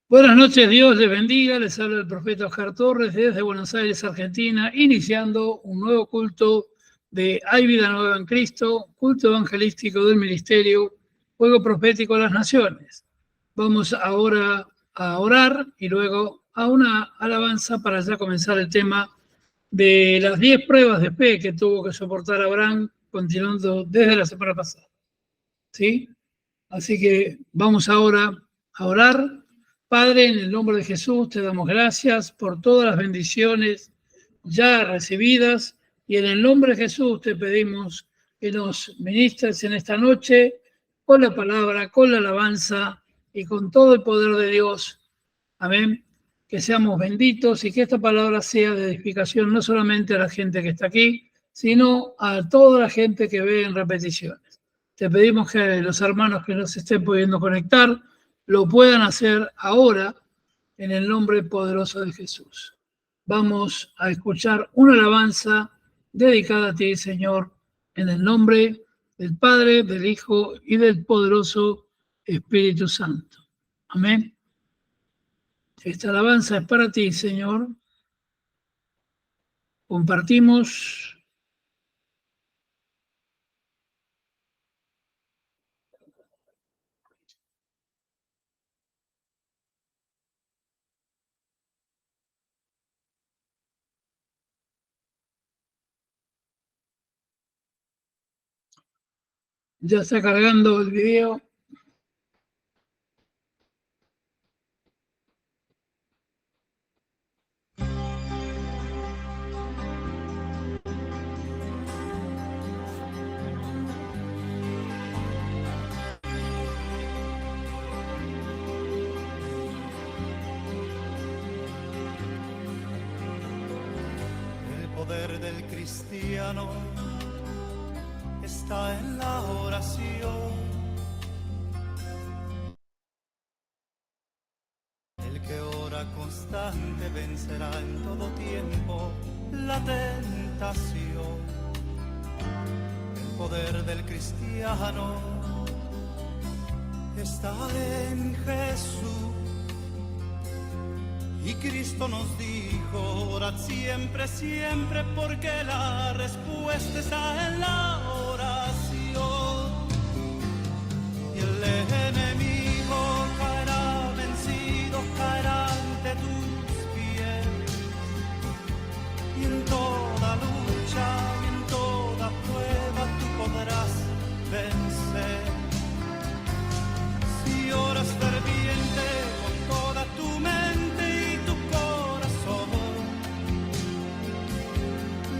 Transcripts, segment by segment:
Buenas noches, Dios les bendiga. Les habla el profeta Oscar Torres desde Buenos Aires, Argentina, iniciando un nuevo culto de Hay Vida Nueva en Cristo, culto evangelístico del ministerio, fuego profético a las naciones. Vamos ahora a orar y luego a una alabanza para ya comenzar el tema de las 10 pruebas de fe que tuvo que soportar Abraham, continuando desde la semana pasada. ¿Sí? Así que vamos ahora a orar. Padre, en el nombre de Jesús te damos gracias por todas las bendiciones ya recibidas y en el nombre de Jesús te pedimos que nos ministres en esta noche con la palabra, con la alabanza y con todo el poder de Dios. Amén. Que seamos benditos y que esta palabra sea de edificación no solamente a la gente que está aquí, sino a toda la gente que ve en repeticiones. Te pedimos que los hermanos que nos estén pudiendo conectar lo puedan hacer ahora en el nombre poderoso de Jesús. Vamos a escuchar una alabanza dedicada a ti, Señor, en el nombre del Padre, del Hijo y del poderoso Espíritu Santo. Amén. Esta alabanza es para ti, Señor. Compartimos. Ya está cargando el video. El poder del cristiano está en la oración. El que ora constante vencerá en todo tiempo la tentación. El poder del cristiano está en Jesús. Y Cristo nos dijo, orad siempre, siempre, porque la respuesta está en la oración. Y el enemigo caerá vencido, caerá ante tus pies. Y en toda lucha y en toda prueba tú podrás vencer. Si oras ferviente con toda tu mente,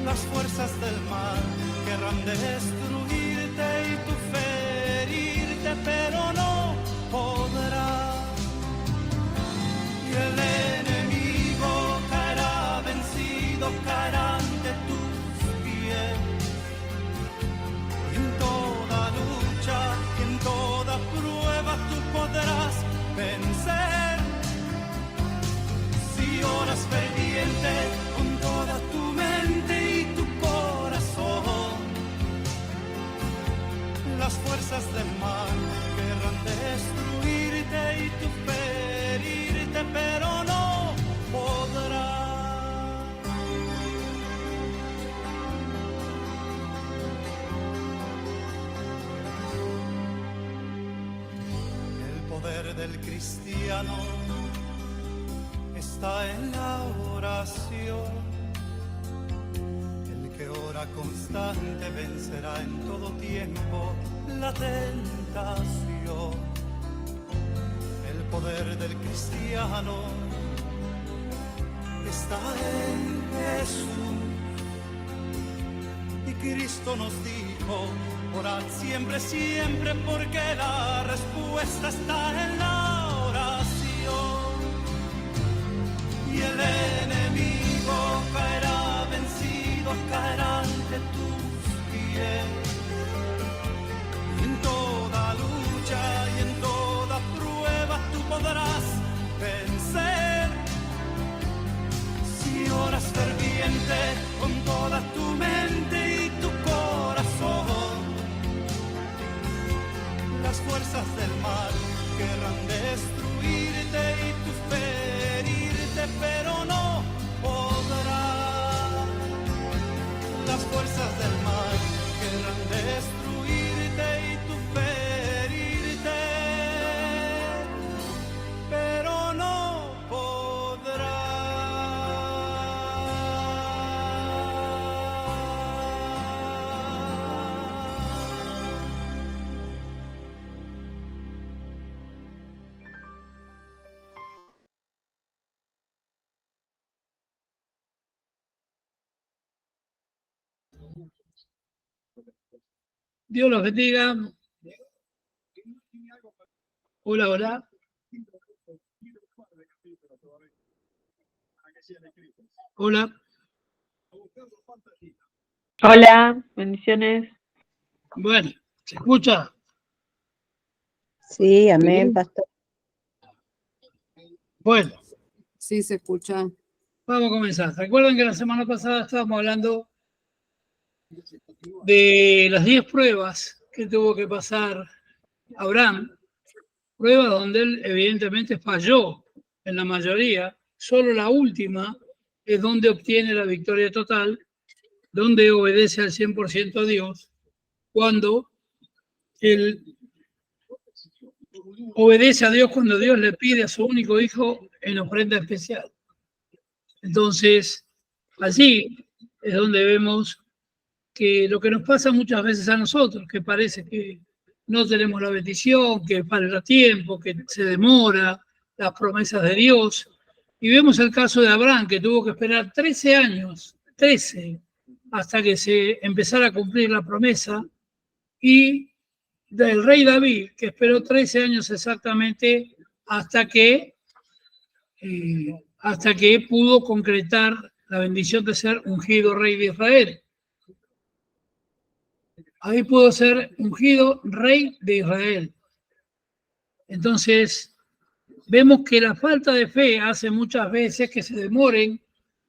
las fuerzas del mal querrán destruirte y tú ferirte, pero no podrás. Y el enemigo caerá vencido, caerá ante tus pies. Y en toda lucha y en toda prueba tú podrás vencer. Si oras ferviente con toda tu mente y tu corazón, las fuerzas del mal querrán destruirte y tú ferirte, pero no podrás. El poder del cristiano está en la oración. El que ora constante vencerá en todo tiempo la tentación. El poder del cristiano está en Jesús. Y Cristo nos dijo, orad siempre, siempre, porque la respuesta está en la oración. Y el enemigo caerá vencido, caerá ante tus pies. Y en toda lucha y en toda prueba tú podrás vencer. Si oras ferviente con toda tu mente y tu corazón, las fuerzas del mal querrán destruirte y tus Dios los bendiga. Hola, hola. Hola. Hola, bendiciones. Bueno, ¿se escucha? Sí, amén, pastor. Bueno, Sí, se escucha. vamos a comenzar. ¿Recuerdan que la semana pasada estábamos hablando de las 10 pruebas que tuvo que pasar Abraham? Pruebas donde él evidentemente falló en la mayoría. Solo la última es donde obtiene la victoria total, donde obedece al 100% a Dios, cuando él obedece a Dios cuando Dios le pide a su único hijo en ofrenda especial. Entonces, allí es donde vemos que lo que nos pasa muchas veces a nosotros, que parece que no tenemos la bendición, que falta tiempo, que se demora, las promesas de Dios. Y vemos el caso de Abraham, que tuvo que esperar 13 años, 13, hasta que se empezara a cumplir la promesa, y del rey David, que esperó 13 años exactamente hasta que pudo concretar la bendición de ser ungido rey de Israel. Ahí pudo ser ungido rey de Israel. Entonces, vemos que la falta de fe hace muchas veces que se demoren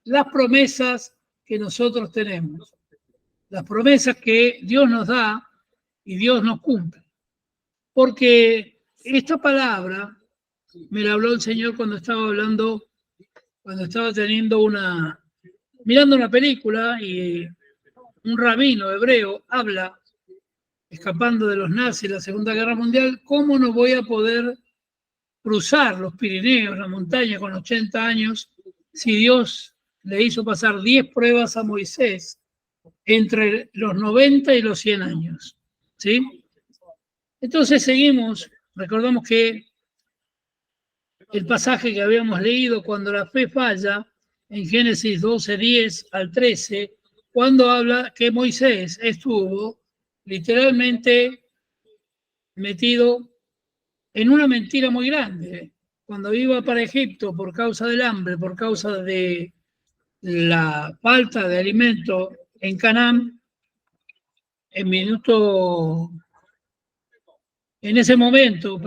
las promesas que nosotros tenemos, las promesas que Dios nos da y Dios nos cumple. Porque esta palabra me la habló el Señor cuando estaba mirando una película, y un rabino hebreo habla, escapando de los nazis en la Segunda Guerra Mundial, ¿cómo no voy a poder cruzar los Pirineos, la montaña, con 80 años, si Dios le hizo pasar 10 pruebas a Moisés entre los 90 y los 100 años? ¿Sí? Entonces seguimos, recordamos que el pasaje que habíamos leído cuando la fe falla, en Génesis 12, 10 al 13, cuando habla que Moisés estuvo literalmente metido en una mentira muy grande. Cuando iba para Egipto por causa del hambre, por causa de la falta de alimento en Canaán, en ese momento,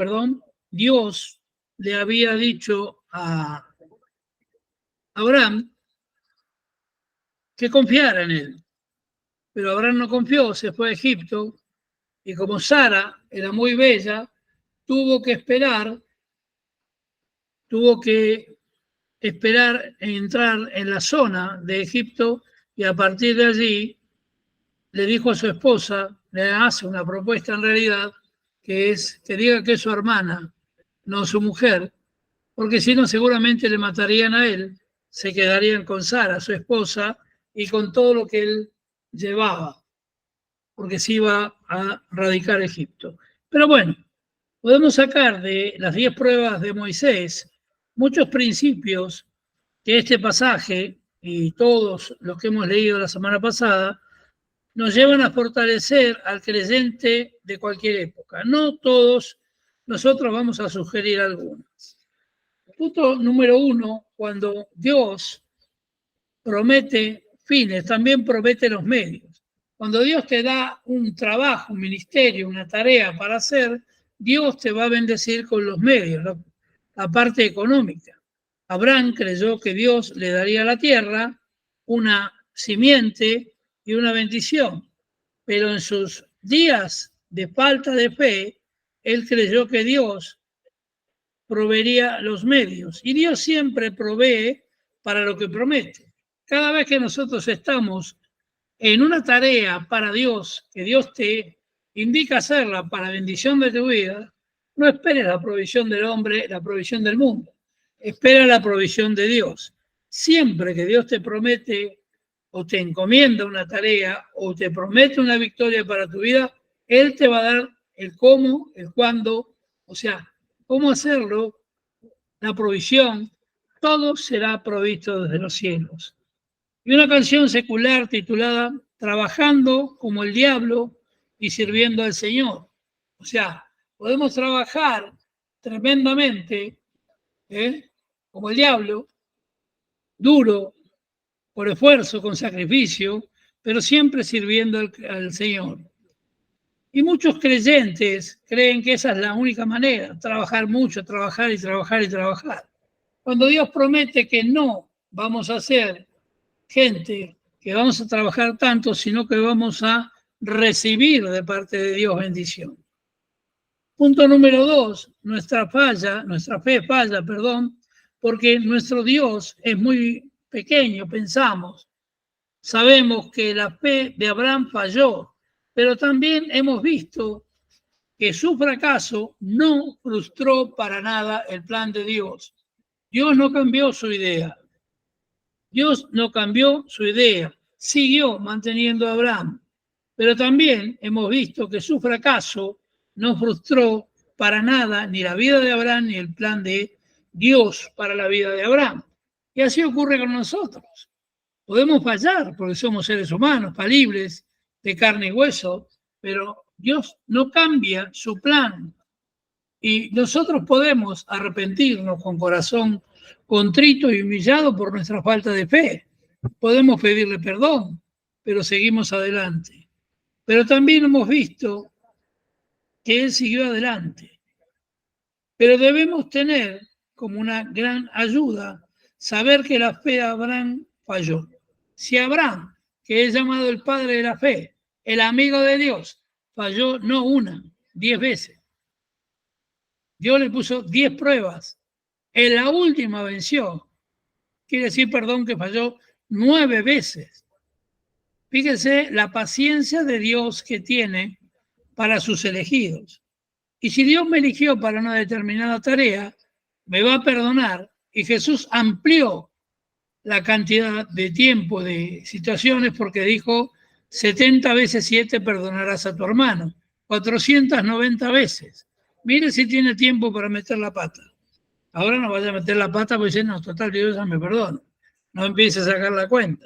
Dios le había dicho a Abraham que confiara en él. Pero Abraham no confió, se fue a Egipto, y como Sara era muy bella, tuvo que esperar entrar en la zona de Egipto, y a partir de allí le dijo a su esposa, le hace una propuesta en realidad, que es que diga que es su hermana, no su mujer, porque si no seguramente le matarían a él, se quedarían con Sara, su esposa, y con todo lo que él llevaba, porque se iba a radicar a Egipto. Pero bueno, podemos sacar de las 10 pruebas de Moisés muchos principios que este pasaje y todos los que hemos leído la semana pasada nos llevan a fortalecer al creyente de cualquier época. No todos, nosotros vamos a sugerir algunas. Punto número 1, cuando Dios promete fines, también promete los medios. Cuando Dios te da un trabajo, un ministerio, una tarea para hacer, Dios te va a bendecir con los medios, la parte económica. Abraham creyó que Dios le daría a la tierra una simiente y una bendición, pero en sus días de falta de fe, él creyó que Dios proveería los medios, y Dios siempre provee para lo que promete. Cada vez que nosotros estamos en una tarea para Dios, que Dios te indica hacerla para bendición de tu vida, no esperes la provisión del hombre, la provisión del mundo. Espera la provisión de Dios. Siempre que Dios te promete o te encomienda una tarea o te promete una victoria para tu vida, Él te va a dar el cómo, el cuándo, o sea, cómo hacerlo, la provisión, todo será provisto desde los cielos. y una canción secular titulada Trabajando como el diablo y sirviendo al Señor. O sea, podemos trabajar tremendamente, como el diablo, duro, por esfuerzo, con sacrificio, pero siempre sirviendo al Señor. Y muchos creyentes creen que esa es la única manera, trabajar mucho, trabajar y trabajar y trabajar. Cuando Dios promete que no vamos a ser gente que vamos a trabajar tanto, sino que vamos a recibir de parte de Dios bendición. Punto número 2, nuestra fe falla, porque nuestro Dios es muy pequeño, pensamos. Sabemos que la fe de Abraham falló, pero también hemos visto que su fracaso no frustró para nada el plan de Dios. Dios no cambió su idea. Dios no cambió su idea. Siguió manteniendo a Abraham. Pero también hemos visto que su fracaso no frustró para nada ni la vida de Abraham ni el plan de Dios para la vida de Abraham. Y así ocurre con nosotros. Podemos fallar porque somos seres humanos, falibles, de carne y hueso, pero Dios no cambia su plan. Y nosotros podemos arrepentirnos con corazón contrito y humillado por nuestra falta de fe. Podemos pedirle perdón, pero seguimos adelante. Pero también hemos visto que Él siguió adelante. Pero debemos tener como una gran ayuda saber que la fe de Abraham falló. Si Abraham, que es llamado el padre de la fe, el amigo de Dios, falló no una, 10 veces. Dios le puso 10 pruebas. En la última venció. Quiere decir, que falló 9 veces. Fíjense la paciencia de Dios que tiene para sus elegidos. Y si Dios me eligió para una determinada tarea, me va a perdonar. Y Jesús amplió la cantidad de tiempo, de situaciones, porque dijo 70 veces 7 perdonarás a tu hermano, 490 veces. Mire si tiene tiempo para meter la pata. Ahora no vaya a meter la pata porque dice, no, total, Dios ya me perdono. No empiece a sacar la cuenta.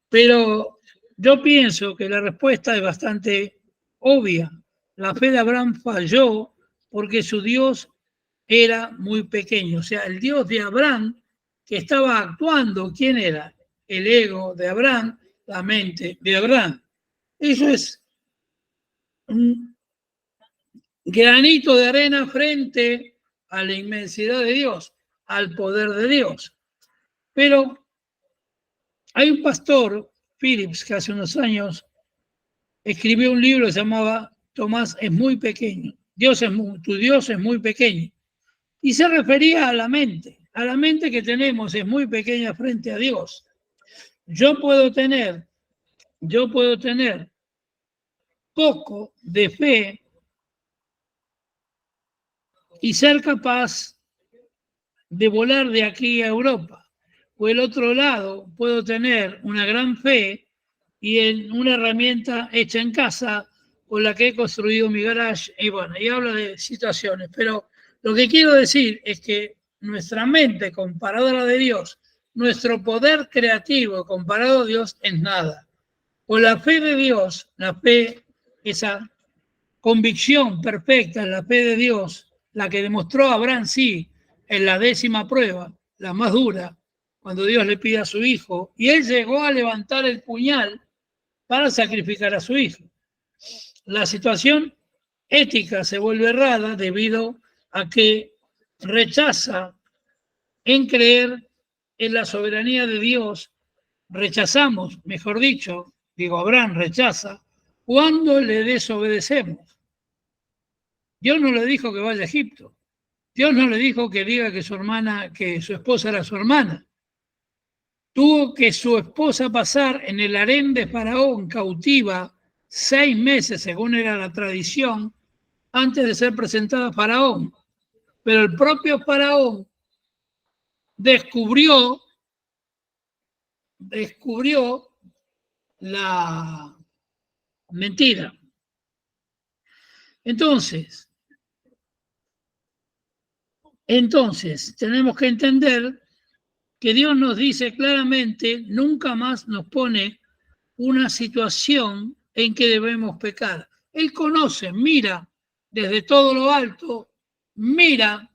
Pero yo pienso que la respuesta es bastante obvia. La fe de Abraham falló porque su Dios era muy pequeño. O sea, el Dios de Abraham que estaba actuando, ¿quién era? El ego de Abraham, la mente de Abraham. Eso es un granito de arena frente a la inmensidad de Dios, al poder de Dios. Pero hay un pastor, Phillips, que hace unos años escribió un libro que se llamaba Tomás es muy pequeño. Tu Dios es muy pequeño. Y se refería a la mente que tenemos es muy pequeña frente a Dios. Yo puedo tener poco de fe y ser capaz de volar de aquí a Europa. O el otro lado, puedo tener una gran fe y en una herramienta hecha en casa con la que he construido mi garage. Y bueno, y habla de situaciones. Pero lo que quiero decir es que nuestra mente comparada a la de Dios, nuestro poder creativo comparado a Dios es nada. O la fe de Dios, la fe, esa convicción perfecta en la fe de Dios, la que demostró Abraham, sí, en la 10ª prueba, la más dura, cuando Dios le pide a su hijo, y él llegó a levantar el puñal para sacrificar a su hijo. La situación ética se vuelve errada debido a que rechaza en creer en la soberanía de Dios, rechazamos, mejor dicho, Abraham rechaza, cuando le desobedecemos. Dios no le dijo que vaya a Egipto. Dios no le dijo que diga que su esposa era su hermana. Tuvo que su esposa pasar en el harén de Faraón cautiva 6 meses, según era la tradición, antes de ser presentada a Faraón. Pero el propio Faraón descubrió la mentira. Entonces, tenemos que entender que Dios nos dice claramente, nunca más nos pone una situación en que debemos pecar. Él conoce, mira desde todo lo alto, mira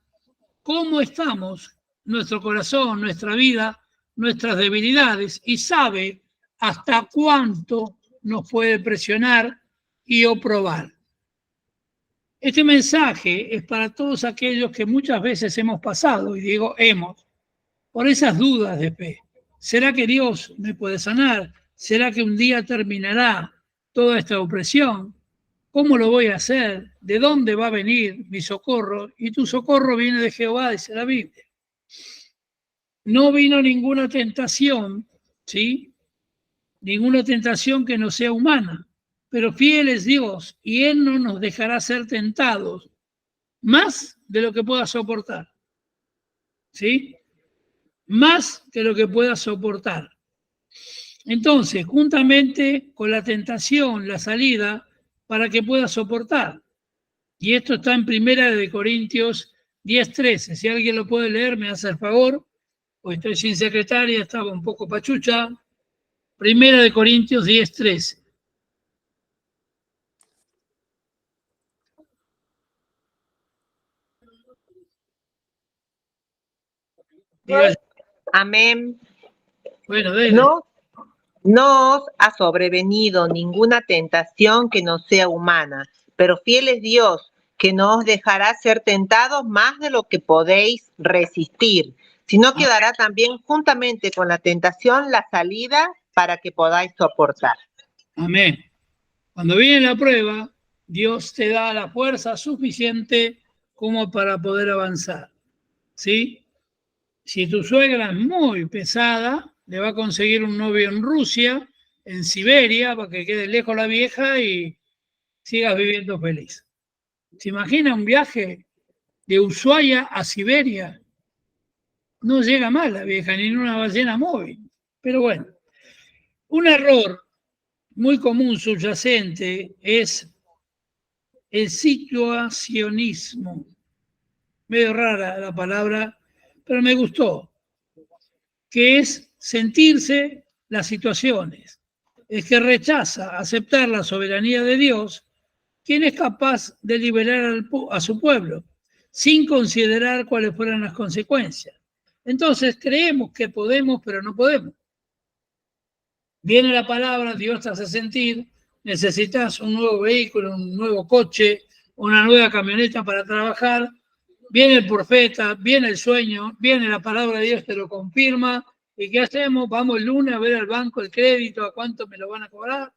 cómo estamos, nuestro corazón, nuestra vida, nuestras debilidades, y sabe hasta cuánto nos puede presionar y o probar. Este mensaje es para todos aquellos que muchas veces hemos pasado, y digo hemos, por esas dudas de fe. ¿Será que Dios me puede sanar? ¿Será que un día terminará toda esta opresión? ¿Cómo lo voy a hacer? ¿De dónde va a venir mi socorro? Y tu socorro viene de Jehová, dice la Biblia. No vino ninguna tentación, ¿sí? Ninguna tentación que no sea humana, pero fiel es Dios y Él no nos dejará ser tentados más de lo que pueda soportar, ¿sí? Más que lo que pueda soportar. Entonces, juntamente con la tentación, la salida, para que pueda soportar. Y esto está en 1 Corintios 10:13. Si alguien lo puede leer, me hace el favor, porque estoy sin secretaria, estaba un poco pachucha. 1 Corintios 10:13. Diga, Amén. bueno, dele. No os ha sobrevenido ninguna tentación que no sea humana, pero fiel es Dios, que no os dejará ser tentados más de lo que podéis resistir, sino que dará también juntamente con la tentación la salida para que podáis soportar. Amén. Cuando viene la prueba, Dios te da la fuerza suficiente como para poder avanzar, ¿sí? Si tu suegra es muy pesada, le va a conseguir un novio en Rusia, en Siberia, para que quede lejos la vieja y sigas viviendo feliz. ¿Se imagina un viaje de Ushuaia a Siberia? No llega más la vieja, ni en una ballena móvil. Pero bueno, un error muy común subyacente es el situacionismo. Medio rara la palabra, pero me gustó. Que es sentirse las situaciones. Es que rechaza aceptar la soberanía de Dios, quien es capaz de liberar a su pueblo, sin considerar cuáles fueran las consecuencias. Entonces creemos que podemos, pero no podemos. Viene la palabra, Dios te hace sentir, necesitas un nuevo vehículo, un nuevo coche, una nueva camioneta para trabajar. Viene el profeta, viene el sueño, viene la palabra de Dios, te lo confirma. ¿Y qué hacemos? Vamos el lunes a ver al banco el crédito, a cuánto me lo van a cobrar,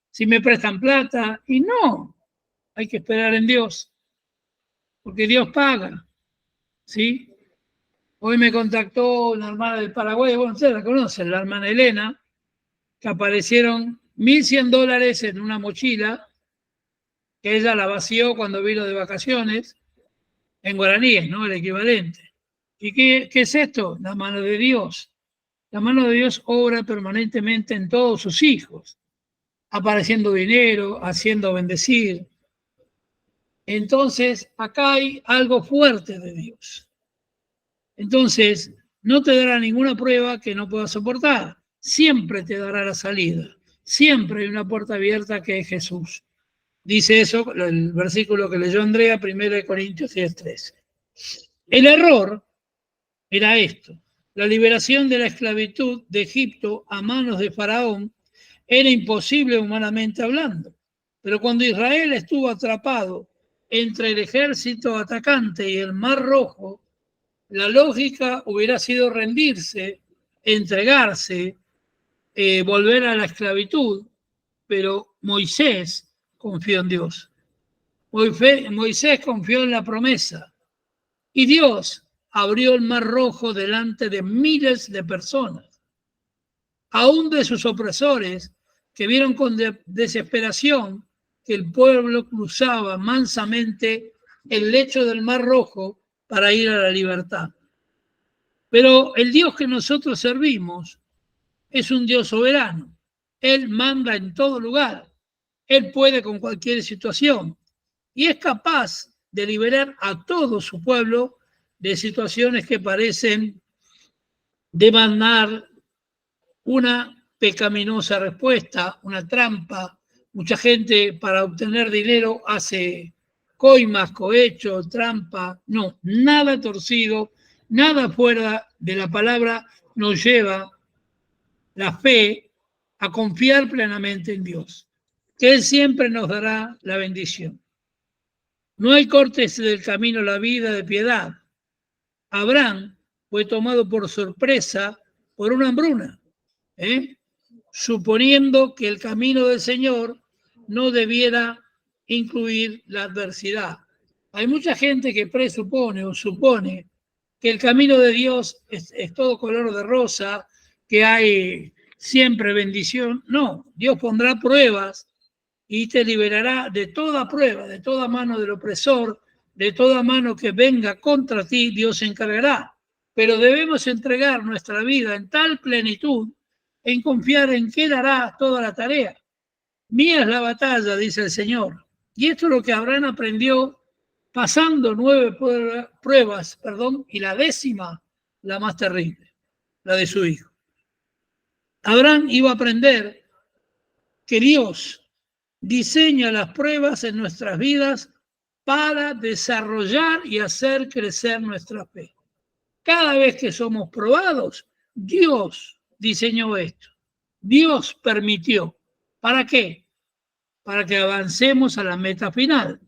si me prestan plata. Y no, hay que esperar en Dios, porque Dios paga, ¿sí? Hoy me contactó una hermana del Paraguay, bueno, ustedes la conocen, la hermana Elena, que aparecieron $1.100 en una mochila, que ella la vació cuando vino de vacaciones, en guaraníes, ¿no? El equivalente. ¿Y qué es esto? La mano de Dios. La mano de Dios obra permanentemente en todos sus hijos, apareciendo dinero, haciendo bendecir. Entonces, acá hay algo fuerte de Dios. Entonces, no te dará ninguna prueba que no puedas soportar. Siempre te dará la salida. Siempre hay una puerta abierta que es Jesús. Dice eso el versículo que leyó Andrea, 1 Corintios 10:13. El error era esto. La liberación de la esclavitud de Egipto a manos de Faraón era imposible humanamente hablando. Pero cuando Israel estuvo atrapado entre el ejército atacante y el Mar Rojo, la lógica hubiera sido rendirse, entregarse, volver a la esclavitud, pero Moisés confió en Dios. Moisés confió en la promesa y Dios abrió el Mar Rojo delante de miles de personas, aún de sus opresores, que vieron con desesperación que el pueblo cruzaba mansamente el lecho del Mar Rojo para ir a la libertad. Pero el Dios que nosotros servimos es un Dios soberano. Él manda en todo lugar. Él puede con cualquier situación y es capaz de liberar a todo su pueblo de situaciones que parecen demandar una pecaminosa respuesta, una trampa. Mucha gente para obtener dinero hace coimas, cohecho, trampa. No, nada torcido, nada fuera de la palabra nos lleva la fe a confiar plenamente en Dios, que Él siempre nos dará la bendición. No hay cortes del camino a la vida de piedad. Abraham fue tomado por sorpresa por una hambruna, suponiendo que el camino del Señor no debiera incluir la adversidad. Hay mucha gente que presupone o supone que el camino de Dios es todo color de rosa, que hay siempre bendición. No, Dios pondrá pruebas y te liberará de toda prueba, de toda mano del opresor, de toda mano que venga contra ti, Dios se encargará. Pero debemos entregar nuestra vida en tal plenitud, en confiar en que Él hará toda la tarea. Mía es la batalla, dice el Señor. Y esto es lo que Abraham aprendió pasando 9 pruebas, y la 10ª, la más terrible, la de su hijo. Abraham iba a aprender que Dios diseña las pruebas en nuestras vidas para desarrollar y hacer crecer nuestra fe. Cada vez que somos probados, Dios diseñó esto. Dios permitió. ¿Para qué? Para que avancemos a la meta final.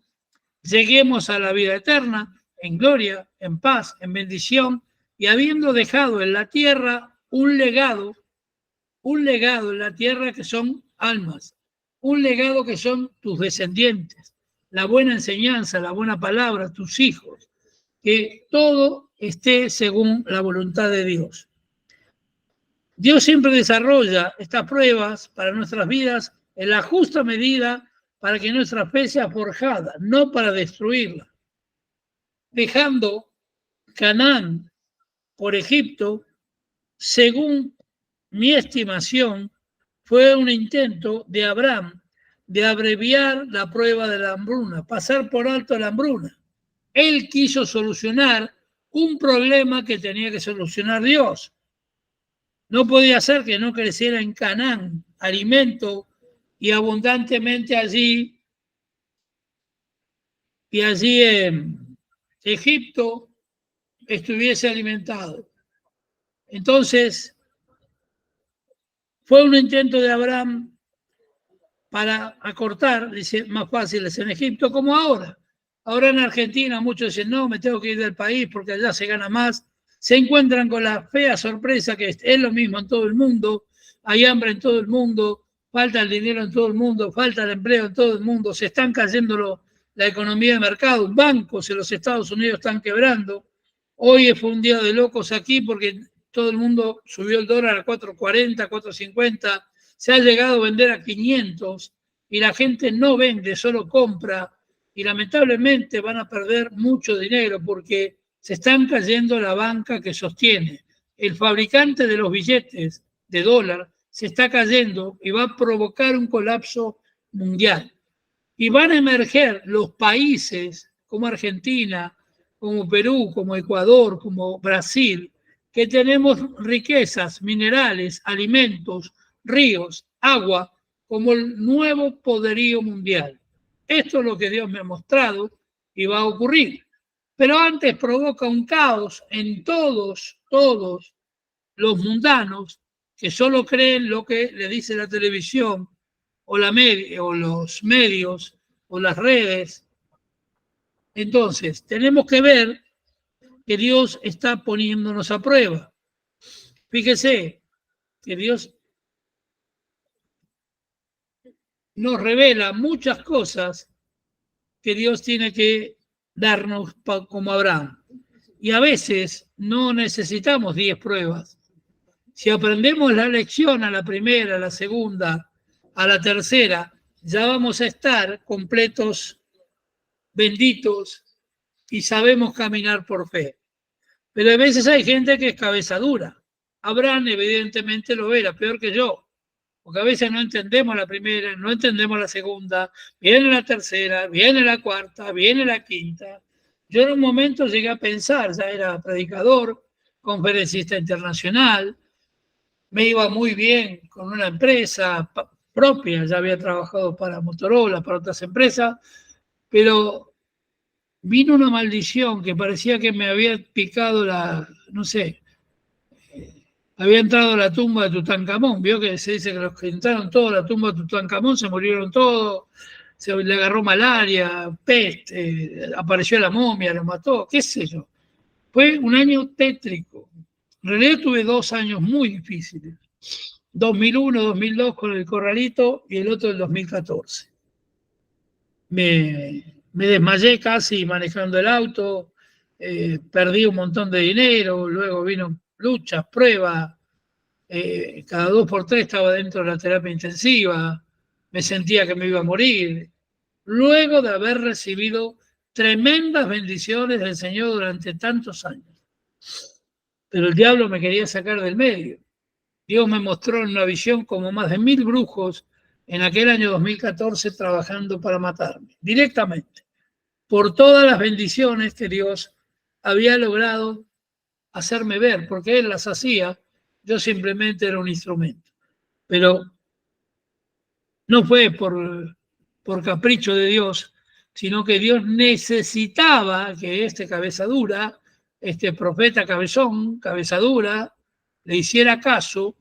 Lleguemos a la vida eterna, en gloria, en paz, en bendición, y habiendo dejado en la tierra un legado en la tierra que son almas, un legado que son tus descendientes, la buena enseñanza, la buena palabra, tus hijos, que todo esté según la voluntad de Dios. Dios siempre desarrolla estas pruebas para nuestras vidas en la justa medida para que nuestra fe sea forjada, no para destruirla. Dejando Canaán por Egipto, según mi estimación, fue un intento de Abraham de abreviar la prueba de la hambruna, pasar por alto la hambruna. Él quiso solucionar un problema que tenía que solucionar Dios. No podía ser que no creciera en Canaán alimento y abundantemente allí en Egipto estuviese alimentado. Entonces, fue un intento de Abraham para acortar, dice, más fácil es en Egipto como ahora. Ahora en Argentina muchos dicen, no, me tengo que ir del país porque allá se gana más. Se encuentran con la fea sorpresa que es lo mismo en todo el mundo, hay hambre en todo el mundo, falta el dinero en todo el mundo, falta el empleo en todo el mundo, se están cayendo la economía de mercado, bancos en los Estados Unidos están quebrando. Hoy fue un día de locos aquí porque todo el mundo subió el dólar a 4.40, 4.50, se ha llegado a vender a 500 y la gente no vende, solo compra y lamentablemente van a perder mucho dinero porque se están cayendo la banca que sostiene. El fabricante de los billetes de dólar se está cayendo y va a provocar un colapso mundial. Y van a emerger los países como Argentina, como Perú, como Ecuador, como Brasil, que tenemos riquezas, minerales, alimentos, ríos, agua, como el nuevo poderío mundial. Esto es lo que Dios me ha mostrado y va a ocurrir. Pero antes provoca un caos en todos los mundanos que solo creen lo que le dice la televisión o los medios o las redes. Entonces, tenemos que ver que Dios está poniéndonos a prueba. Fíjese que Dios nos revela muchas cosas que Dios tiene que darnos como Abraham. Y a veces no necesitamos 10 pruebas. Si aprendemos la lección a la primera, a la segunda, a la tercera, ya vamos a estar completos, benditos y sabemos caminar por fe. Pero a veces hay gente que es cabeza dura. Abraham evidentemente lo era, peor que yo. Porque a veces no entendemos la primera, no entendemos la segunda, viene la tercera, viene la cuarta, viene la quinta. Yo en un momento llegué a pensar, ya era predicador, conferencista internacional, me iba muy bien con una empresa propia, ya había trabajado para Motorola, para otras empresas, pero vino una maldición que parecía que me había picado no sé, había entrado a la tumba de Tutankamón. Vio que se dice que los que entraron todos a la tumba de Tutankamón se murieron todos, se le agarró malaria, peste, apareció la momia, lo mató, qué sé yo. Fue un año tétrico. En realidad tuve 2 años muy difíciles. 2001, 2002 con el corralito y el otro del 2014. Me desmayé casi manejando el auto, perdí un montón de dinero, luego vino luchas, pruebas, cada 2 por 3 estaba dentro de la terapia intensiva, me sentía que me iba a morir, luego de haber recibido tremendas bendiciones del Señor durante tantos años. Pero el diablo me quería sacar del medio. Dios me mostró en una visión como más de 1000 brujos en aquel año 2014 trabajando para matarme, directamente, por todas las bendiciones que Dios había logrado hacerme ver, porque Él las hacía, yo simplemente era un instrumento. Pero no fue por capricho de Dios, sino que Dios necesitaba que este cabeza dura, este profeta cabezón, cabeza dura, le hiciera caso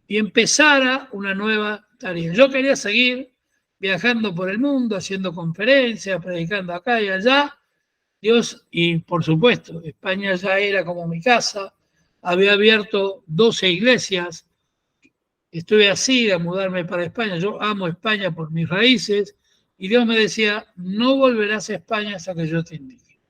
y empezara una nueva tarea. Yo quería seguir viajando por el mundo, haciendo conferencias, predicando acá y allá. Dios, y por supuesto, España ya era como mi casa, había abierto 12 iglesias, estuve así de mudarme para España, yo amo España por mis raíces, y Dios me decía, no volverás a España hasta que yo te indique.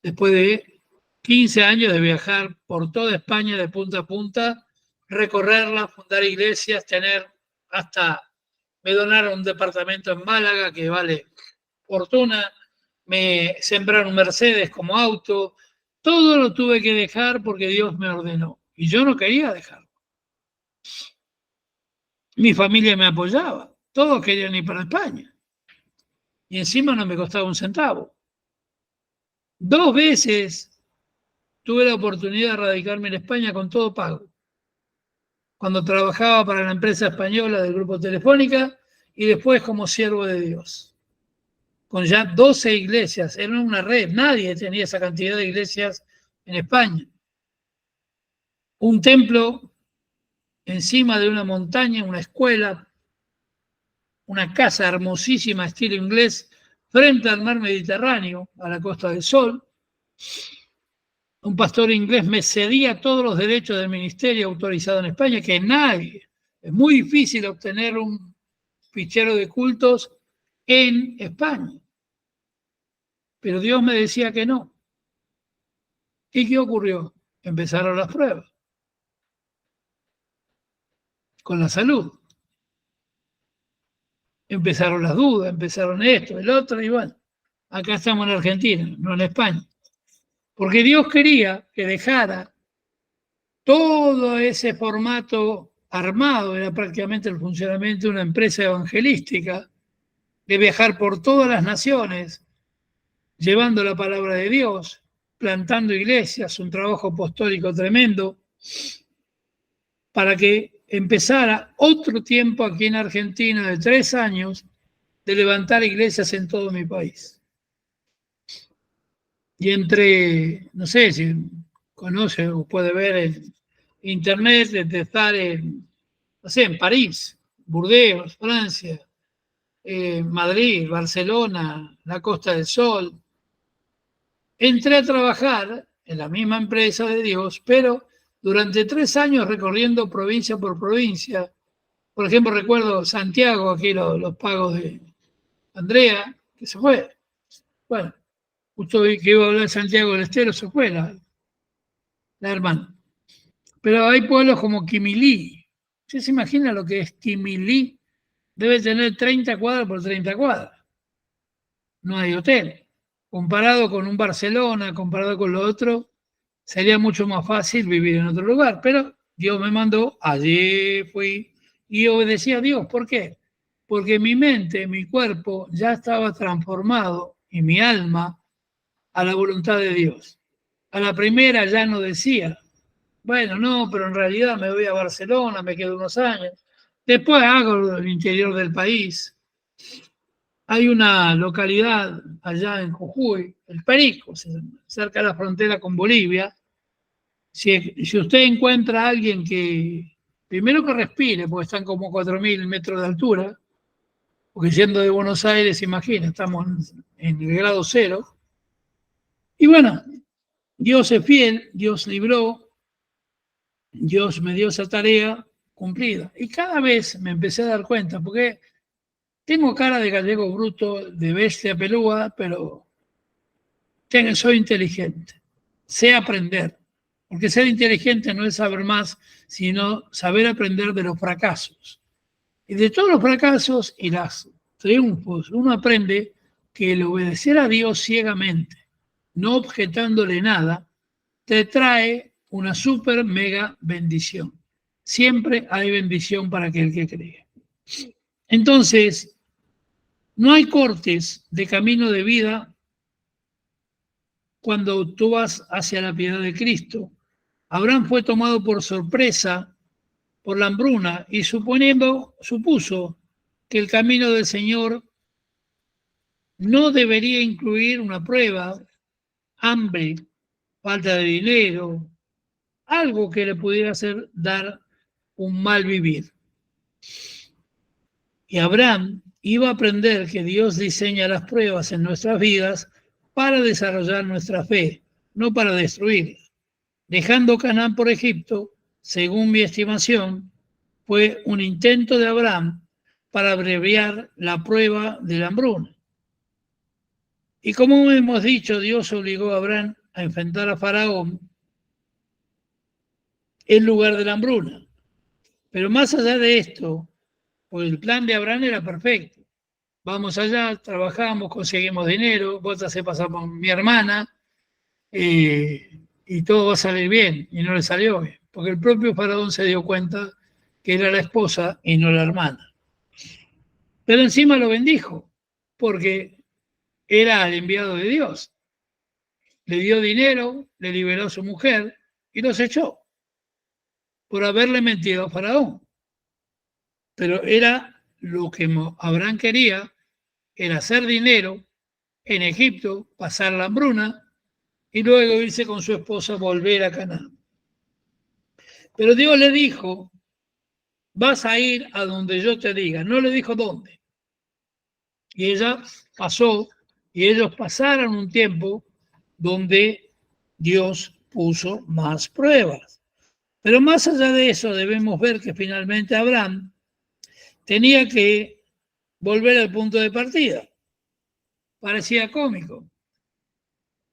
Después de 15 años de viajar por toda España de punta a punta, recorrerla, fundar iglesias, me donaron un departamento en Málaga que vale fortuna, me sembraron un Mercedes como auto, todo lo tuve que dejar porque Dios me ordenó y yo no quería dejarlo. Mi familia me apoyaba, todos querían ir para España y encima no me costaba un centavo. 2 veces tuve la oportunidad de radicarme en España con todo pago. Cuando trabajaba para la empresa española del Grupo Telefónica y después como siervo de Dios. Con ya 12 iglesias, era una red, nadie tenía esa cantidad de iglesias en España. Un templo encima de una montaña, una escuela, una casa hermosísima, estilo inglés, frente al mar Mediterráneo, a la Costa del Sol. Un pastor inglés me cedía todos los derechos del ministerio autorizado en España, que nadie, es muy difícil obtener un fichero de cultos en España. Pero Dios me decía que no. ¿Y qué ocurrió? Empezaron las pruebas. Con la salud. Empezaron las dudas, empezaron esto, el otro, y bueno, acá estamos en Argentina, no en España. Porque Dios quería que dejara todo ese formato armado, era prácticamente el funcionamiento de una empresa evangelística, de viajar por todas las naciones, llevando la palabra de Dios, plantando iglesias, un trabajo apostólico tremendo, para que empezara otro tiempo aquí en Argentina de 3 años de levantar iglesias en todo mi país. Y entre, no sé si conoce o puede ver en internet, de estar en París, Burdeos, Francia, Madrid, Barcelona, la Costa del Sol. Entré a trabajar en la misma empresa de Dios, pero durante 3 años recorriendo provincia por provincia. Por ejemplo, recuerdo Santiago, aquí los pagos de Andrea, que se fue. Bueno, justo vi que iba a hablar de Santiago del Estero, se fue la hermana. Pero hay pueblos como Quimilí. ¿Usted se imagina lo que es Quimilí? Debe tener 30 cuadras por 30 cuadras. No hay hotel. Comparado con un Barcelona, comparado con lo otro, sería mucho más fácil vivir en otro lugar. Pero Dios me mandó, allí fui y obedecí a Dios. ¿Por qué? Porque mi mente, mi cuerpo ya estaba transformado y mi alma a la voluntad de Dios. A la primera ya no decía, bueno, no, pero en realidad me voy a Barcelona, me quedo unos años. Después hago el interior del país. Hay una localidad allá en Jujuy, El Perico, cerca de la frontera con Bolivia. Si usted encuentra a alguien que, primero que respire, porque están como 4.000 metros de altura, porque yendo de Buenos Aires, imagina, estamos en el grado cero. Y bueno, Dios es fiel, Dios libró, Dios me dio esa tarea cumplida. Y cada vez me empecé a dar cuenta, porque tengo cara de gallego bruto, de bestia pelúa, pero soy inteligente, sé aprender. Porque ser inteligente no es saber más, sino saber aprender de los fracasos. Y de todos los fracasos y los triunfos, uno aprende que el obedecer a Dios ciegamente, no objetándole nada, te trae una super mega bendición. Siempre hay bendición para aquel que cree. Entonces, no hay cortes de camino de vida cuando tú vas hacia la piedad de Cristo. Abraham fue tomado por sorpresa por la hambruna y supuso que el camino del Señor no debería incluir una prueba, hambre, falta de dinero, algo que le pudiera hacer dar un mal vivir. Y Abraham iba a aprender que Dios diseña las pruebas en nuestras vidas para desarrollar nuestra fe, no para destruirla. Dejando Canaán por Egipto, según mi estimación, fue un intento de Abraham para abreviar la prueba de la hambruna. Y como hemos dicho, Dios obligó a Abraham a enfrentar a Faraón en lugar de la hambruna. Pero más allá de esto, pues el plan de Abraham era perfecto. Vamos allá, trabajamos, conseguimos dinero, vos te haces pasar por mi hermana, y todo va a salir bien, y no le salió bien, porque el propio Faraón se dio cuenta que era la esposa y no la hermana. Pero encima lo bendijo, porque era el enviado de Dios. Le dio dinero, le liberó a su mujer y los echó por haberle mentido a Faraón. Pero era lo que Abraham quería, era hacer dinero en Egipto, pasar la hambruna, y luego irse con su esposa a volver a Canaán. Pero Dios le dijo, vas a ir a donde yo te diga. No le dijo dónde. Y ella pasó, y ellos pasaron un tiempo donde Dios puso más pruebas. Pero más allá de eso, debemos ver que finalmente Abraham tenía que volver al punto de partida. Parecía cómico.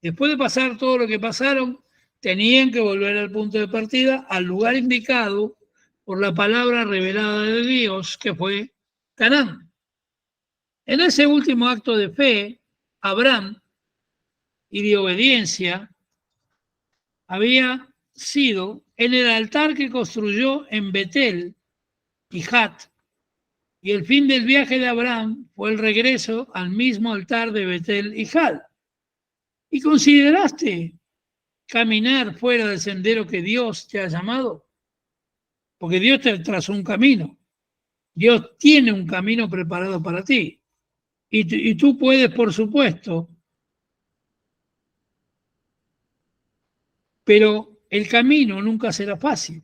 Después de pasar todo lo que pasaron, tenían que volver al punto de partida, al lugar indicado por la palabra revelada de Dios, que fue Canaán. En ese último acto de fe, Abraham, y de obediencia, había sido en el altar que construyó en Betel y Jat, y el fin del viaje de Abraham fue el regreso al mismo altar de Betel y Jat. ¿Y consideraste caminar fuera del sendero que Dios te ha llamado? Porque Dios te trazó un camino. Dios tiene un camino preparado para ti. Y tú puedes, por supuesto, pero el camino nunca será fácil.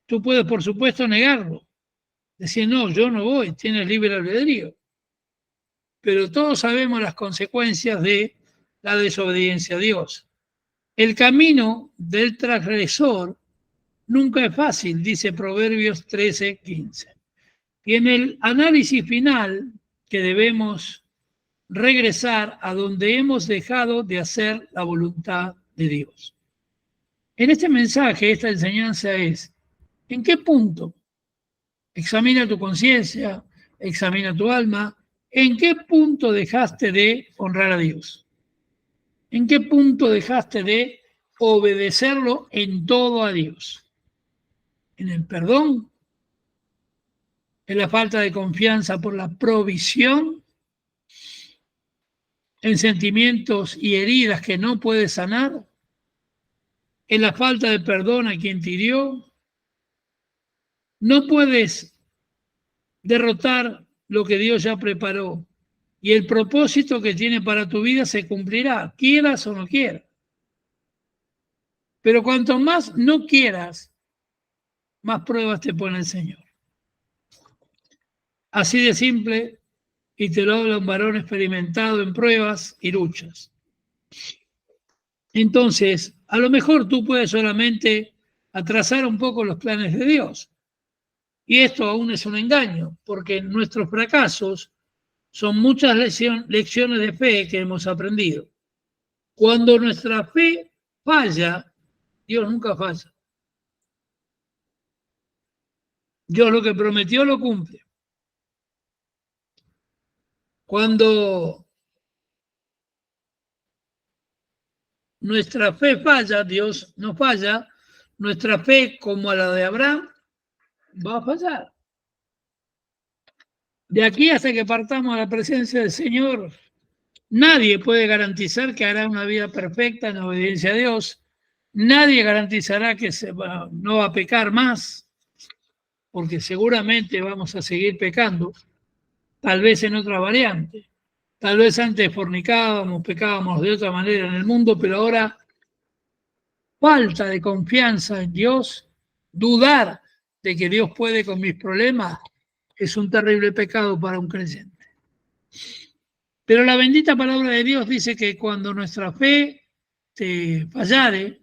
Tú puedes, por supuesto, negarlo. Decir, no, yo no voy, tienes libre albedrío. Pero todos sabemos las consecuencias de la desobediencia a Dios. El camino del transgresor nunca es fácil, dice Proverbios 13:15. Y en el análisis final, que debemos regresar a donde hemos dejado de hacer la voluntad de Dios. En este mensaje, esta enseñanza es, ¿en qué punto? Examina tu conciencia, examina tu alma, ¿en qué punto dejaste de honrar a Dios? ¿En qué punto dejaste de obedecerlo en todo a Dios? ¿En el perdón? ¿En la falta de confianza por la provisión? ¿En sentimientos y heridas que no puedes sanar? en la falta de perdón a quien te hirió. No puedes derrotar lo que Dios ya preparó. Y el propósito que tiene para tu vida se cumplirá, quieras o no quieras. Pero cuanto más no quieras, más pruebas te pone el Señor. Así de simple, y te lo habla un varón experimentado en pruebas y luchas. Entonces, a lo mejor tú puedes solamente atrasar un poco los planes de Dios. Y esto aún es un engaño, porque nuestros fracasos son muchas lecciones de fe que hemos aprendido. Cuando nuestra fe falla, Dios nunca falla. Dios lo que prometió lo cumple. Cuando nuestra fe falla, Dios no falla. Nuestra fe, como a la de Abraham, va a fallar. De aquí hasta que partamos a la presencia del Señor, nadie puede garantizar que hará una vida perfecta en obediencia a Dios. Nadie garantizará que no va a pecar más, porque seguramente vamos a seguir pecando, tal vez en otra variante. Tal vez antes fornicábamos, pecábamos de otra manera en el mundo, pero ahora falta de confianza en Dios, dudar de que Dios puede con mis problemas, es un terrible pecado para un creyente. Pero la bendita palabra de Dios dice que cuando nuestra fe fallare,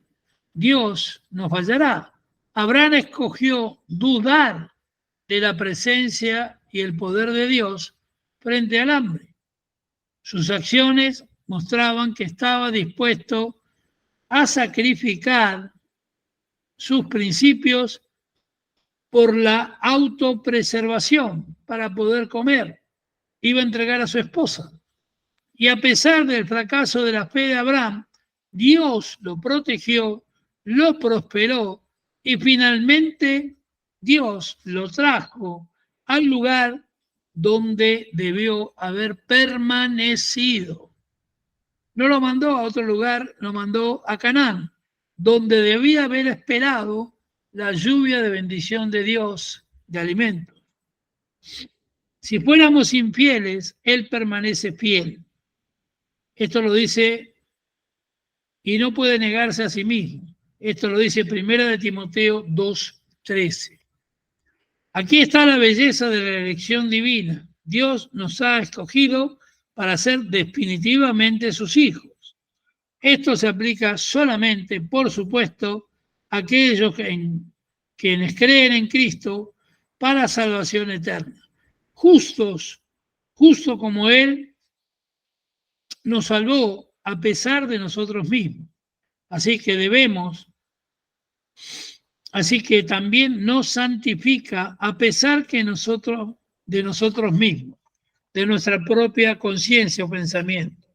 Dios nos fallará. Abraham escogió dudar de la presencia y el poder de Dios frente al hambre. Sus acciones mostraban que estaba dispuesto a sacrificar sus principios por la autopreservación para poder comer. Iba a entregar a su esposa. Y a pesar del fracaso de la fe de Abraham, Dios lo protegió, lo prosperó y finalmente Dios lo trajo al lugar donde debió haber permanecido. No lo mandó a otro lugar, lo mandó a Canaán, donde debía haber esperado la lluvia de bendición de Dios, de alimentos. Si fuéramos infieles, Él permanece fiel. Esto lo dice, y no puede negarse a sí mismo. Esto lo dice 1 Timoteo 2:13. Aquí está la belleza de la elección divina. Dios nos ha escogido para ser definitivamente sus hijos. Esto se aplica solamente, por supuesto, a aquellos quienes creen en Cristo para salvación eterna. Justos, justo como Él nos salvó a pesar de nosotros mismos. Así que también nos santifica a pesar de nosotros mismos, de nuestra propia conciencia o pensamiento.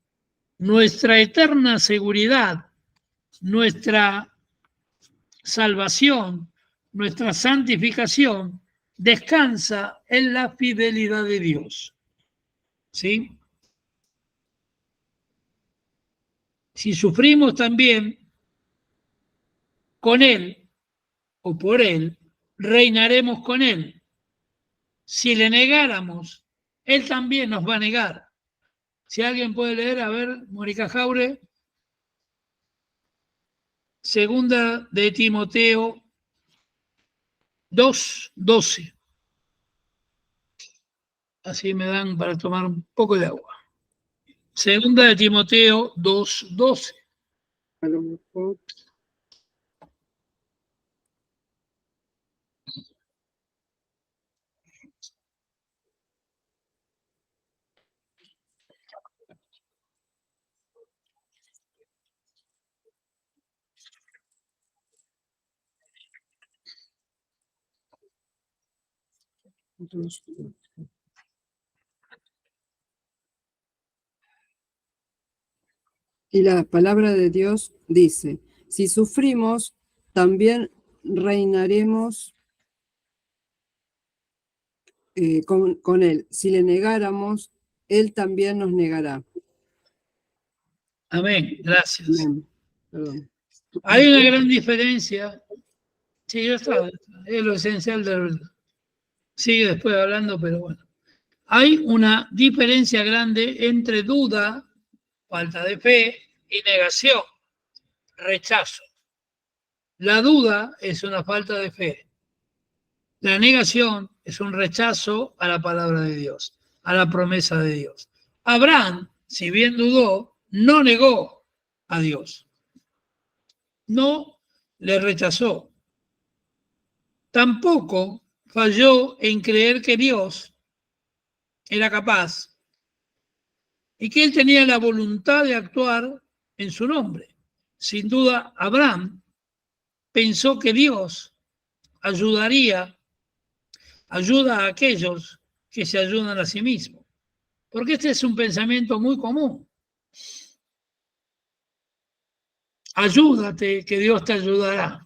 Nuestra eterna seguridad, nuestra salvación, nuestra santificación descansa en la fidelidad de Dios. ¿Sí? Si sufrimos también con Él o por Él, reinaremos con Él. Si le negáramos, Él también nos va a negar. Si alguien puede leer, a ver, Mónica Jaure, 2 de Timoteo 2:12. Así me dan para tomar un poco de agua. 2 de Timoteo 2:12. A lo mejor. Y la palabra de Dios dice, si sufrimos, también reinaremos con Él. Si le negáramos, Él también nos negará. Amén. Gracias. Amén. Perdón. Hay una gran diferencia. Sí, ya está. Es lo esencial del... Sigue después hablando, pero bueno. Hay una diferencia grande entre duda, falta de fe, y negación, rechazo. La duda es una falta de fe. La negación es un rechazo a la palabra de Dios, a la promesa de Dios. Abraham, si bien dudó, no negó a Dios. No le rechazó. Tampoco falló en creer que Dios era capaz y que él tenía la voluntad de actuar en su nombre. Sin duda, Abraham pensó que Dios ayuda a aquellos que se ayudan a sí mismos. Porque este es un pensamiento muy común. Ayúdate, que Dios te ayudará.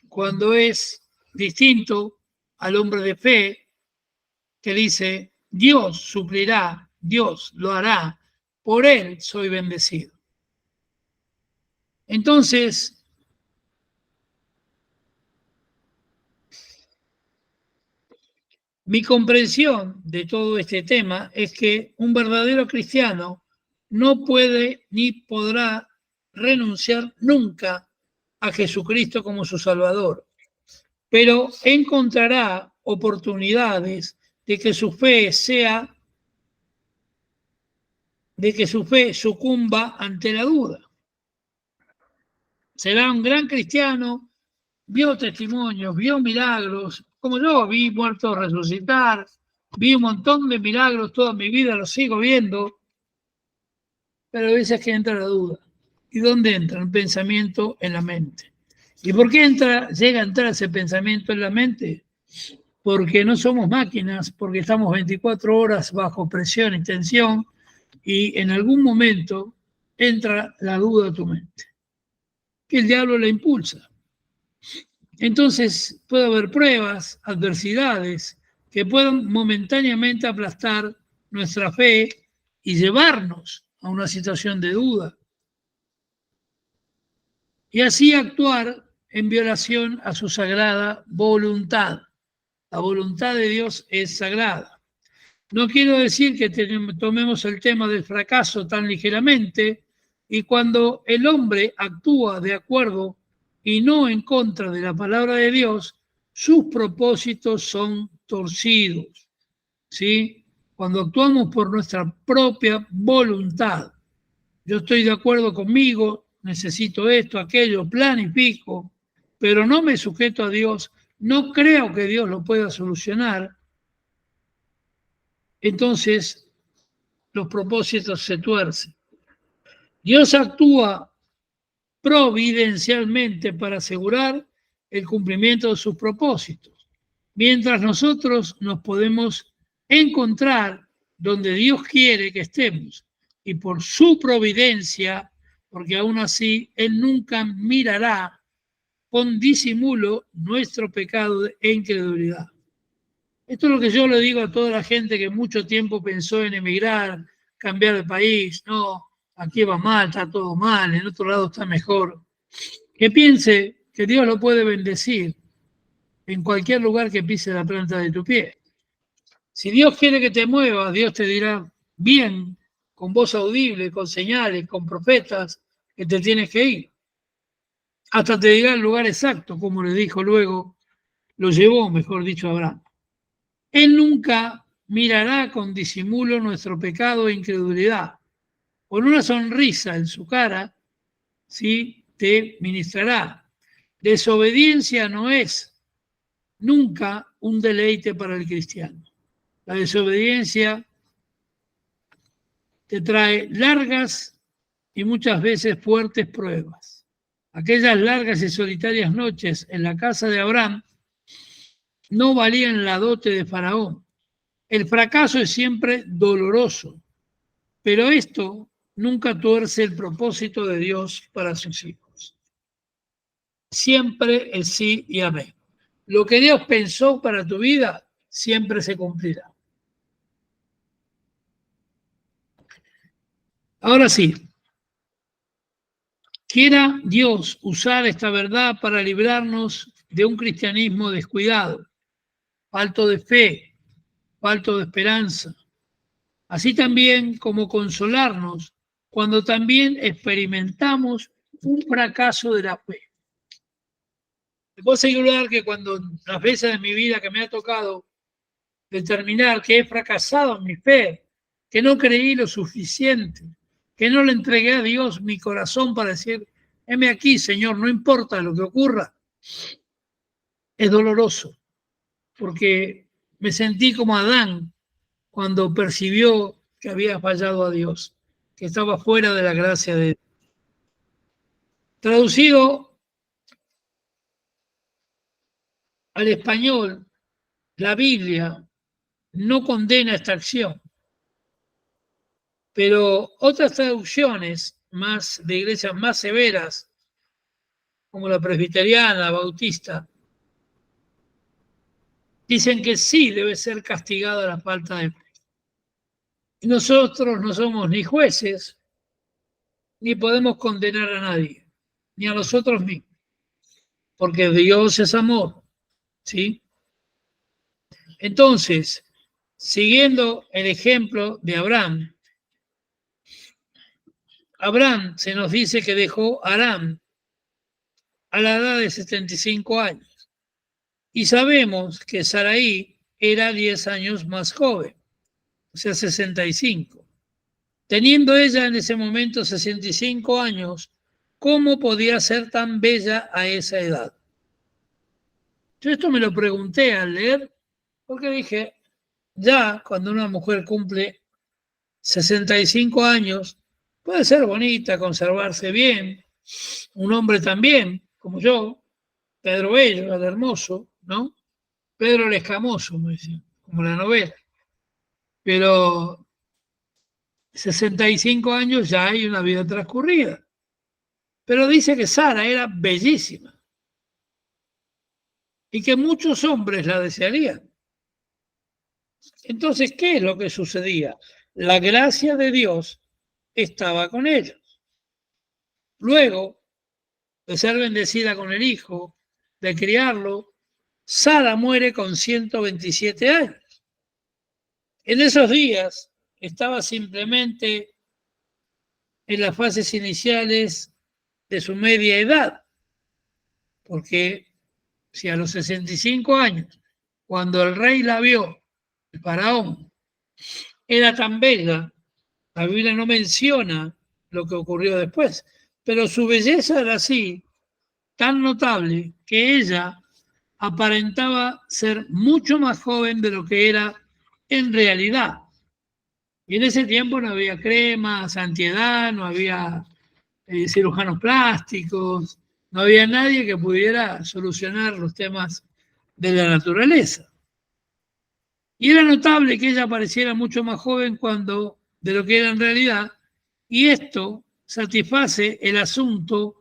Cuando es distinto al hombre de fe que dice, Dios suplirá, Dios lo hará, por él soy bendecido. Entonces, mi comprensión de todo este tema es que un verdadero cristiano no puede ni podrá renunciar nunca a Jesucristo como su Salvador, pero encontrará oportunidades de que su fe sucumba ante la duda. Será un gran cristiano, vio testimonios, vio milagros, como yo vi muertos resucitar, vi un montón de milagros toda mi vida, los sigo viendo, pero a veces que entra la duda. ¿Y dónde entra? Un pensamiento en la mente. ¿Y por qué llega a entrar ese pensamiento en la mente? Porque no somos máquinas, porque estamos 24 horas bajo presión y tensión, y en algún momento entra la duda a tu mente, que el diablo la impulsa. Entonces puede haber pruebas, adversidades, que puedan momentáneamente aplastar nuestra fe y llevarnos a una situación de duda. Y así actuar en violación a su sagrada voluntad. La voluntad de Dios es sagrada. No quiero decir que tomemos el tema del fracaso tan ligeramente, y cuando el hombre actúa de acuerdo y no en contra de la palabra de Dios, sus propósitos son torcidos, ¿sí? Cuando actuamos por nuestra propia voluntad. Yo estoy de acuerdo conmigo, necesito esto, aquello, planifico, pero no me sujeto a Dios, no creo que Dios lo pueda solucionar. Entonces los propósitos se tuercen. Dios actúa providencialmente para asegurar el cumplimiento de sus propósitos, mientras nosotros nos podemos encontrar donde Dios quiere que estemos, y por su providencia, porque aún así Él nunca mirará con disimulo nuestro pecado e incredulidad. Esto es lo que yo le digo a toda la gente que mucho tiempo pensó en emigrar, cambiar de país. No, aquí va mal, está todo mal, en otro lado está mejor. Que piense que Dios lo puede bendecir en cualquier lugar que pise la planta de tu pie. Si Dios quiere que te muevas, Dios te dirá bien, con voz audible, con señales, con profetas, que te tienes que ir. Hasta te dirá el lugar exacto, como le dijo luego, lo llevó, mejor dicho, a Abraham. Él nunca mirará con disimulo nuestro pecado e incredulidad. Con una sonrisa en su cara, ¿sí?, te ministrará. Desobediencia no es nunca un deleite para el cristiano. La desobediencia te trae largas y muchas veces fuertes pruebas. Aquellas largas y solitarias noches en la casa de Abraham no valían la dote de Faraón. El fracaso es siempre doloroso, pero esto nunca tuerce el propósito de Dios para sus hijos. Siempre es sí y amén. Lo que Dios pensó para tu vida siempre se cumplirá. Ahora sí, Quiera Dios usar esta verdad para librarnos de un cristianismo descuidado, falto de fe, falto de esperanza, así también como consolarnos cuando también experimentamos un fracaso de la fe. Te puedo asegurar que cuando las veces de mi vida que me ha tocado determinar que he fracasado en mi fe, que no creí lo suficiente, que no le entregué a Dios mi corazón para decir, heme aquí, Señor, no importa lo que ocurra, es doloroso, porque me sentí como Adán cuando percibió que había fallado a Dios, que estaba fuera de la gracia de Dios. Traducido al español, la Biblia no condena esta acción, pero otras traducciones más de iglesias más severas, como la presbiteriana, la bautista, dicen que sí debe ser castigada la falta de fe. Nosotros no somos ni jueces, ni podemos condenar a nadie, ni a nosotros mismos, porque Dios es amor, ¿sí? Entonces, siguiendo el ejemplo de Abraham, Abraham se nos dice que dejó Aram a la edad de 75 años. Y sabemos que Sarai era 10 años más joven, o sea, 65. Teniendo ella en ese momento 65 años, ¿cómo podía ser tan bella a esa edad? Yo esto me lo pregunté al leer, porque dije, ya cuando una mujer cumple 65 años, puede ser bonita, conservarse bien, un hombre también, como yo, Pedro Bello, el hermoso, ¿no? Pedro el escamoso, me decía, como la novela. Pero 65 años ya hay una vida transcurrida. Pero dice que Sara era bellísima y que muchos hombres la desearían. Entonces, ¿qué es lo que sucedía? La gracia de Dios estaba con ellos. Luego de ser bendecida con el hijo, de criarlo, Sara muere con 127 años. En esos días estaba simplemente en las fases iniciales de su media edad, porque si a los 65 años, cuando el rey la vio, el faraón, era tan bella, la Biblia no menciona lo que ocurrió después, pero su belleza era así, tan notable, que ella aparentaba ser mucho más joven de lo que era en realidad. Y en ese tiempo no había cremas, antiedad, no había cirujanos plásticos, no había nadie que pudiera solucionar los temas de la naturaleza. Y era notable que ella pareciera mucho más joven de lo que era en realidad, y esto satisface el asunto,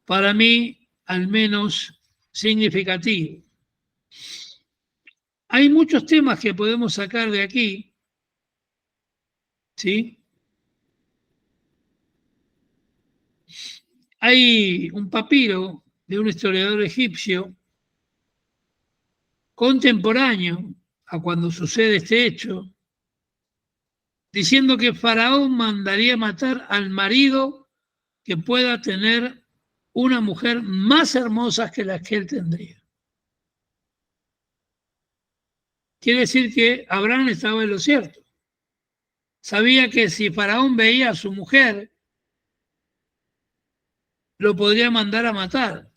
para mí, al menos significativo. Hay muchos temas que podemos sacar de aquí, ¿sí? Hay un papiro de un historiador egipcio contemporáneo a cuando sucede este hecho, diciendo que Faraón mandaría matar al marido que pueda tener una mujer más hermosa que la que él tendría. Quiere decir que Abraham estaba en lo cierto. Sabía que si Faraón veía a su mujer, lo podría mandar a matar.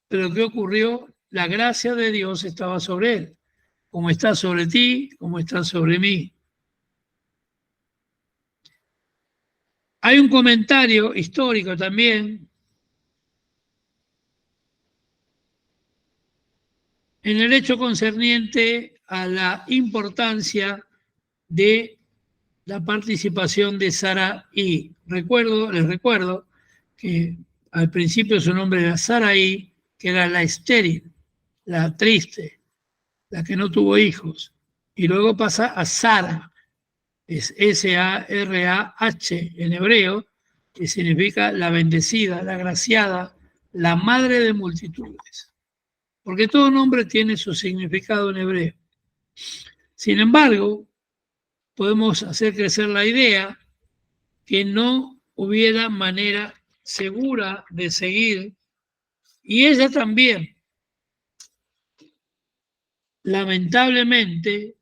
Pero ¿qué ocurrió? La gracia de Dios estaba sobre él, como está sobre ti, como está sobre mí. Hay un comentario histórico también en el hecho concerniente a la importancia de la participación de Sarai. Les recuerdo que al principio su nombre era Sarai, que era la estéril, la triste, la que no tuvo hijos, y luego pasa a Sara, es S-A-R-A-H en hebreo, que significa la bendecida, la agraciada, la madre de multitudes. Porque todo nombre tiene su significado en hebreo. Sin embargo, podemos hacer crecer la idea que no hubiera manera segura de seguir, y ella también, lamentablemente,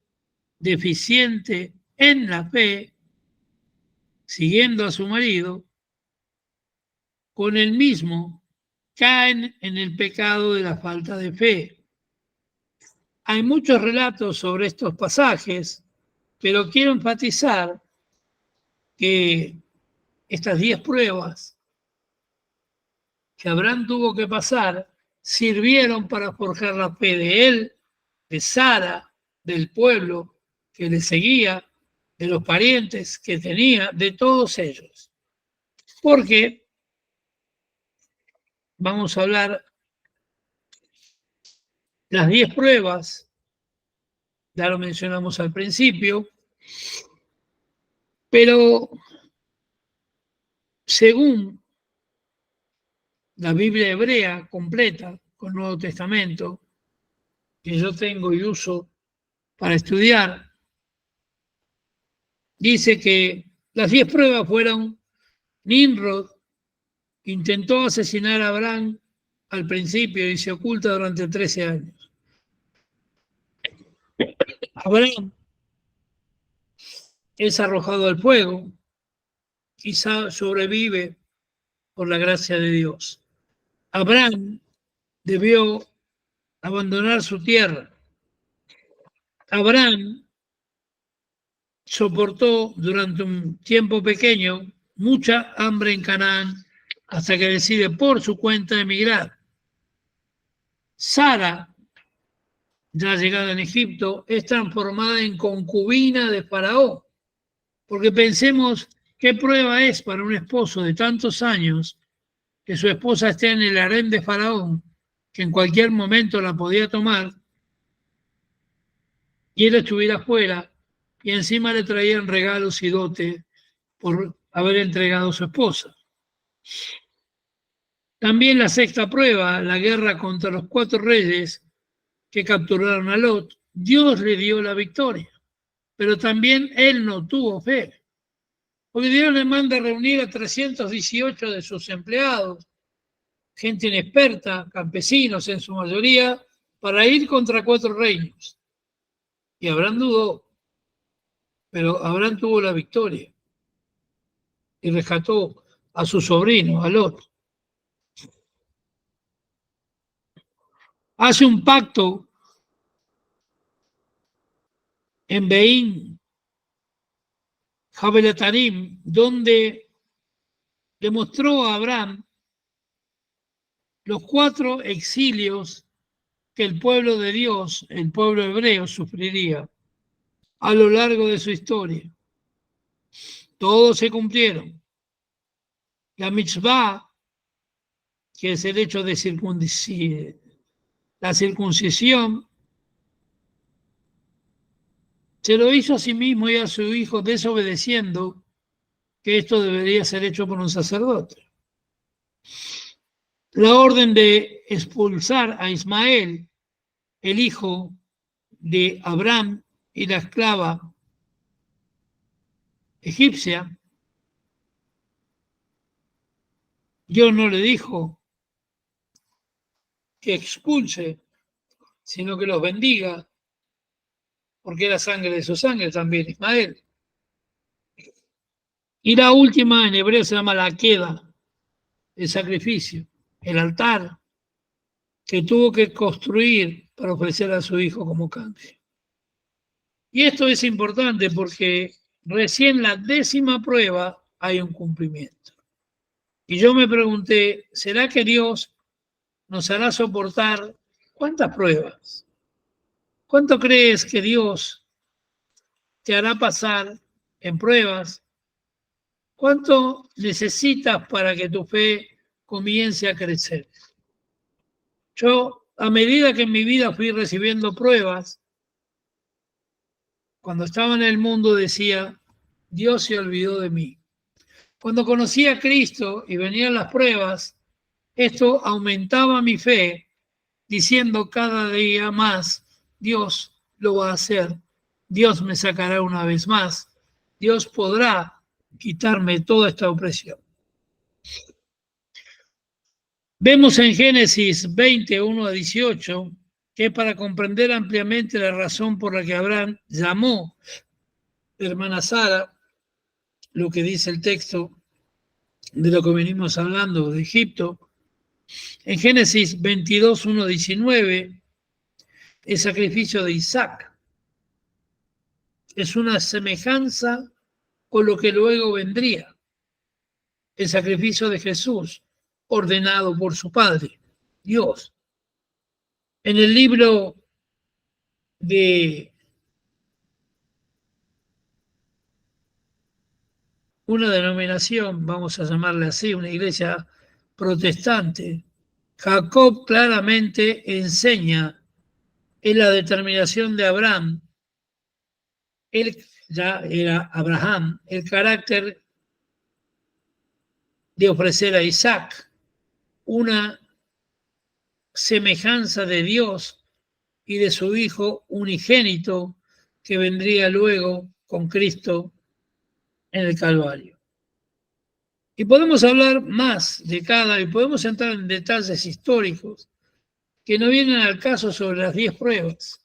deficiente en la fe, siguiendo a su marido, con el mismo caen en el pecado de la falta de fe. Hay muchos relatos sobre estos pasajes, pero quiero enfatizar que estas 10 pruebas que Abraham tuvo que pasar sirvieron para forjar la fe de él, de Sara, del pueblo que le seguía, de los parientes que tenía, de todos ellos. Porque vamos a hablar las 10 pruebas, ya lo mencionamos al principio, pero según la Biblia hebrea completa con Nuevo Testamento, que yo tengo y uso para estudiar, dice que las 10 pruebas fueron: Nimrod intentó asesinar a Abraham al principio y se oculta durante 13 años. Abraham es arrojado al fuego, quizá sobrevive por la gracia de Dios. Abraham debió abandonar su tierra. Abraham soportó durante un tiempo pequeño mucha hambre en Canaán hasta que decide por su cuenta emigrar. Sara, ya llegada en Egipto, es transformada en concubina de Faraón. Porque pensemos qué prueba es para un esposo de tantos años que su esposa esté en el harén de Faraón, que en cualquier momento la podía tomar, y él estuviera afuera, y encima le traían regalos y dote por haber entregado a su esposa. También la 6ª prueba, la guerra contra los 4 reyes que capturaron a Lot, Dios le dio la victoria, pero también él no tuvo fe. Porque Dios le manda a reunir a 318 de sus empleados, gente inexperta, campesinos en su mayoría, para ir contra 4 reinos. Y Abraham dudó, pero Abraham tuvo la victoria y rescató a su sobrino, a Lot. Hace un pacto en Beín, Jabelatarim, donde demostró a Abraham los 4 exilios que el pueblo de Dios, el pueblo hebreo, sufriría a lo largo de su historia. Todos se cumplieron. La mitzvah, que es el hecho de la circuncisión, se lo hizo a sí mismo y a su hijo desobedeciendo que esto debería ser hecho por un sacerdote. La orden de expulsar a Ismael, el hijo de Abraham y la esclava egipcia, Dios no le dijo que expulse, sino que los bendiga, porque era sangre de su sangre también, Ismael. Y la última en hebreo se llama la queda, el sacrificio, el altar que tuvo que construir para ofrecer a su hijo como cambio. Y esto es importante porque recién la 10ª prueba hay un cumplimiento. Y yo me pregunté, ¿será que Dios nos hará soportar cuántas pruebas? ¿Cuánto crees que Dios te hará pasar en pruebas? ¿Cuánto necesitas para que tu fe comience a crecer? Yo, a medida que en mi vida fui recibiendo pruebas, cuando estaba en el mundo decía, Dios se olvidó de mí. Cuando conocí a Cristo y venían las pruebas, esto aumentaba mi fe, diciendo cada día más, Dios lo va a hacer, Dios me sacará una vez más, Dios podrá quitarme toda esta opresión. Vemos en Génesis 21 a 18 que para comprender ampliamente la razón por la que Abraham llamó hermana Sara, lo que dice el texto de lo que venimos hablando de Egipto, en Génesis 22, 1, 19, el sacrificio de Isaac es una semejanza con lo que luego vendría, el sacrificio de Jesús, ordenado por su Padre, Dios. En el libro de una denominación, vamos a llamarle así, una iglesia protestante, Jacob claramente enseña en la determinación de Abraham, él ya era Abraham, el carácter de ofrecer a Isaac una semejanza de Dios y de su Hijo unigénito que vendría luego con Cristo en el Calvario. Y podemos hablar más de cada, y podemos entrar en detalles históricos que no vienen al caso sobre las 10 pruebas,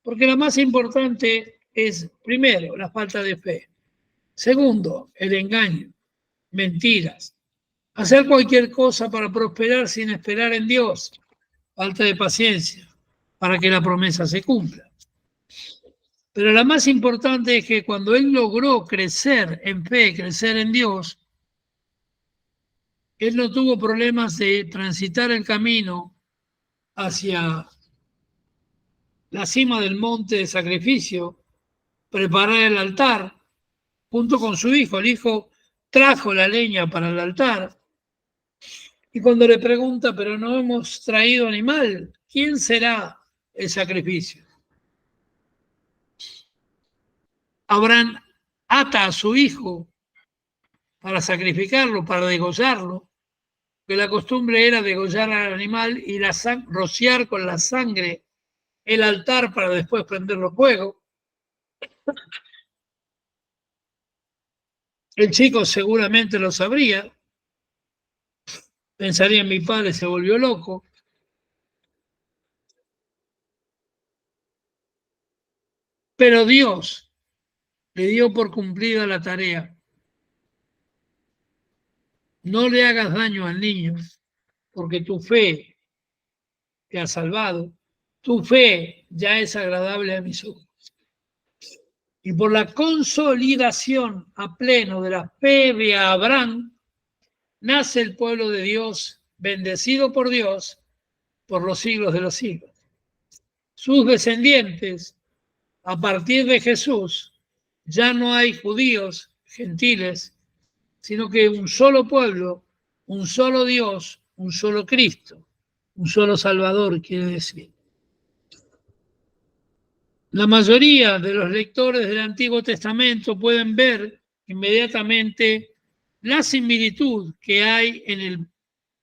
porque la más importante es, primero, la falta de fe, segundo, el engaño, mentiras, hacer cualquier cosa para prosperar sin esperar en Dios, falta de paciencia para que la promesa se cumpla. Pero la más importante es que cuando él logró crecer en fe, crecer en Dios, él no tuvo problemas de transitar el camino hacia la cima del monte de sacrificio, preparar el altar junto con su hijo. El hijo trajo la leña para el altar y cuando le pregunta, pero no hemos traído animal, ¿quién será el sacrificio? Abraham ata a su hijo para sacrificarlo, para degollarlo, que la costumbre era degollar al animal y rociar con la sangre el altar para después prenderlo fuego. El chico seguramente lo sabría, pensaría, mi padre se volvió loco. Pero Dios le dio por cumplida la tarea. No le hagas daño al niño, porque tu fe te ha salvado. Tu fe ya es agradable a mis ojos. Y por la consolidación a pleno de la fe de Abraham, nace el pueblo de Dios, bendecido por Dios, por los siglos de los siglos. Sus descendientes, a partir de Jesús, ya no hay judíos, gentiles, sino que un solo pueblo, un solo Dios, un solo Cristo, un solo Salvador, quiere decir. La mayoría de los lectores del Antiguo Testamento pueden ver inmediatamente la similitud que hay en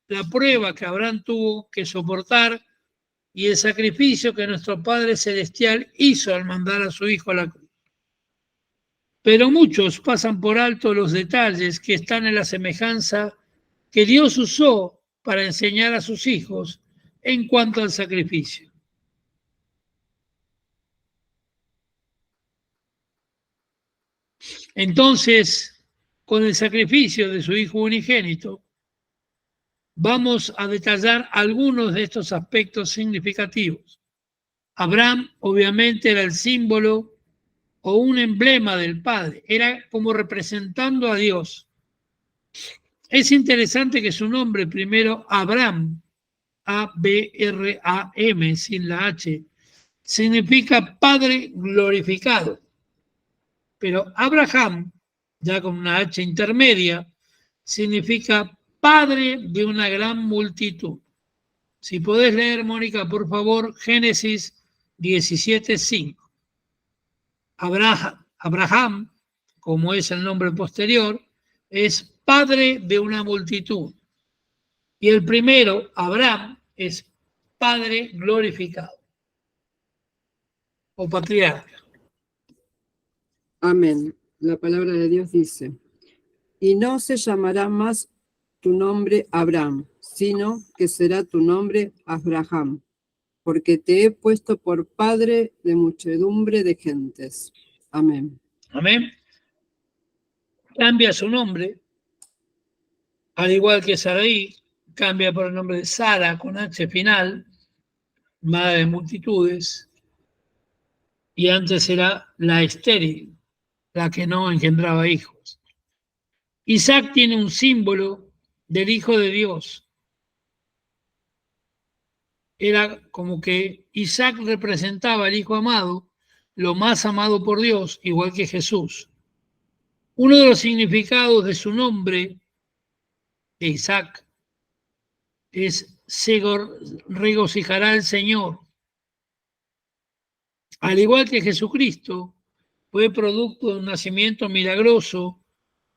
la prueba que Abraham tuvo que soportar y el sacrificio que nuestro Padre Celestial hizo al mandar a su Hijo a la cruz. Pero muchos pasan por alto los detalles que están en la semejanza que Dios usó para enseñar a sus hijos en cuanto al sacrificio. Entonces, con el sacrificio de su Hijo unigénito, vamos a detallar algunos de estos aspectos significativos. Abraham, obviamente, era el símbolo o un emblema del Padre, era como representando a Dios. Es interesante que su nombre primero, Abraham, A-B-R-A-M, sin la H, significa Padre glorificado. Pero Abraham, ya con una H intermedia, significa Padre de una gran multitud. Si podés leer, Mónica, por favor, Génesis 17:5. Abraham, como es el nombre posterior, es padre de una multitud. Y el primero, Abraham, es padre glorificado o patriarca. Amén. La palabra de Dios dice, y no se llamará más tu nombre Abraham, sino que será tu nombre Abraham, porque te he puesto por padre de muchedumbre de gentes. Amén. Amén. Cambia su nombre, al igual que Sarai, cambia por el nombre de Sara con H final, madre de multitudes, y antes era la estéril, la que no engendraba hijos. Isaac tiene un símbolo del Hijo de Dios. Era como que Isaac representaba al Hijo amado, lo más amado por Dios, igual que Jesús. Uno de los significados de su nombre, de Isaac, es se regocijará el Señor. Al igual que Jesucristo, fue producto de un nacimiento milagroso.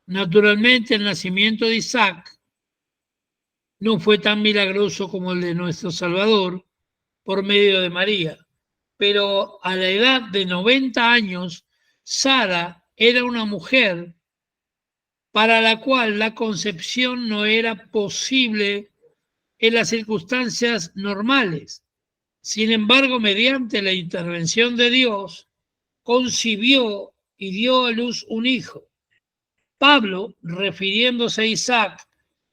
Naturalmente, el nacimiento de Isaac no fue tan milagroso como el de nuestro Salvador por medio de María. Pero a la edad de 90 años, Sara era una mujer para la cual la concepción no era posible en las circunstancias normales. Sin embargo, mediante la intervención de Dios, concibió y dio a luz un hijo. Pablo, refiriéndose a Isaac,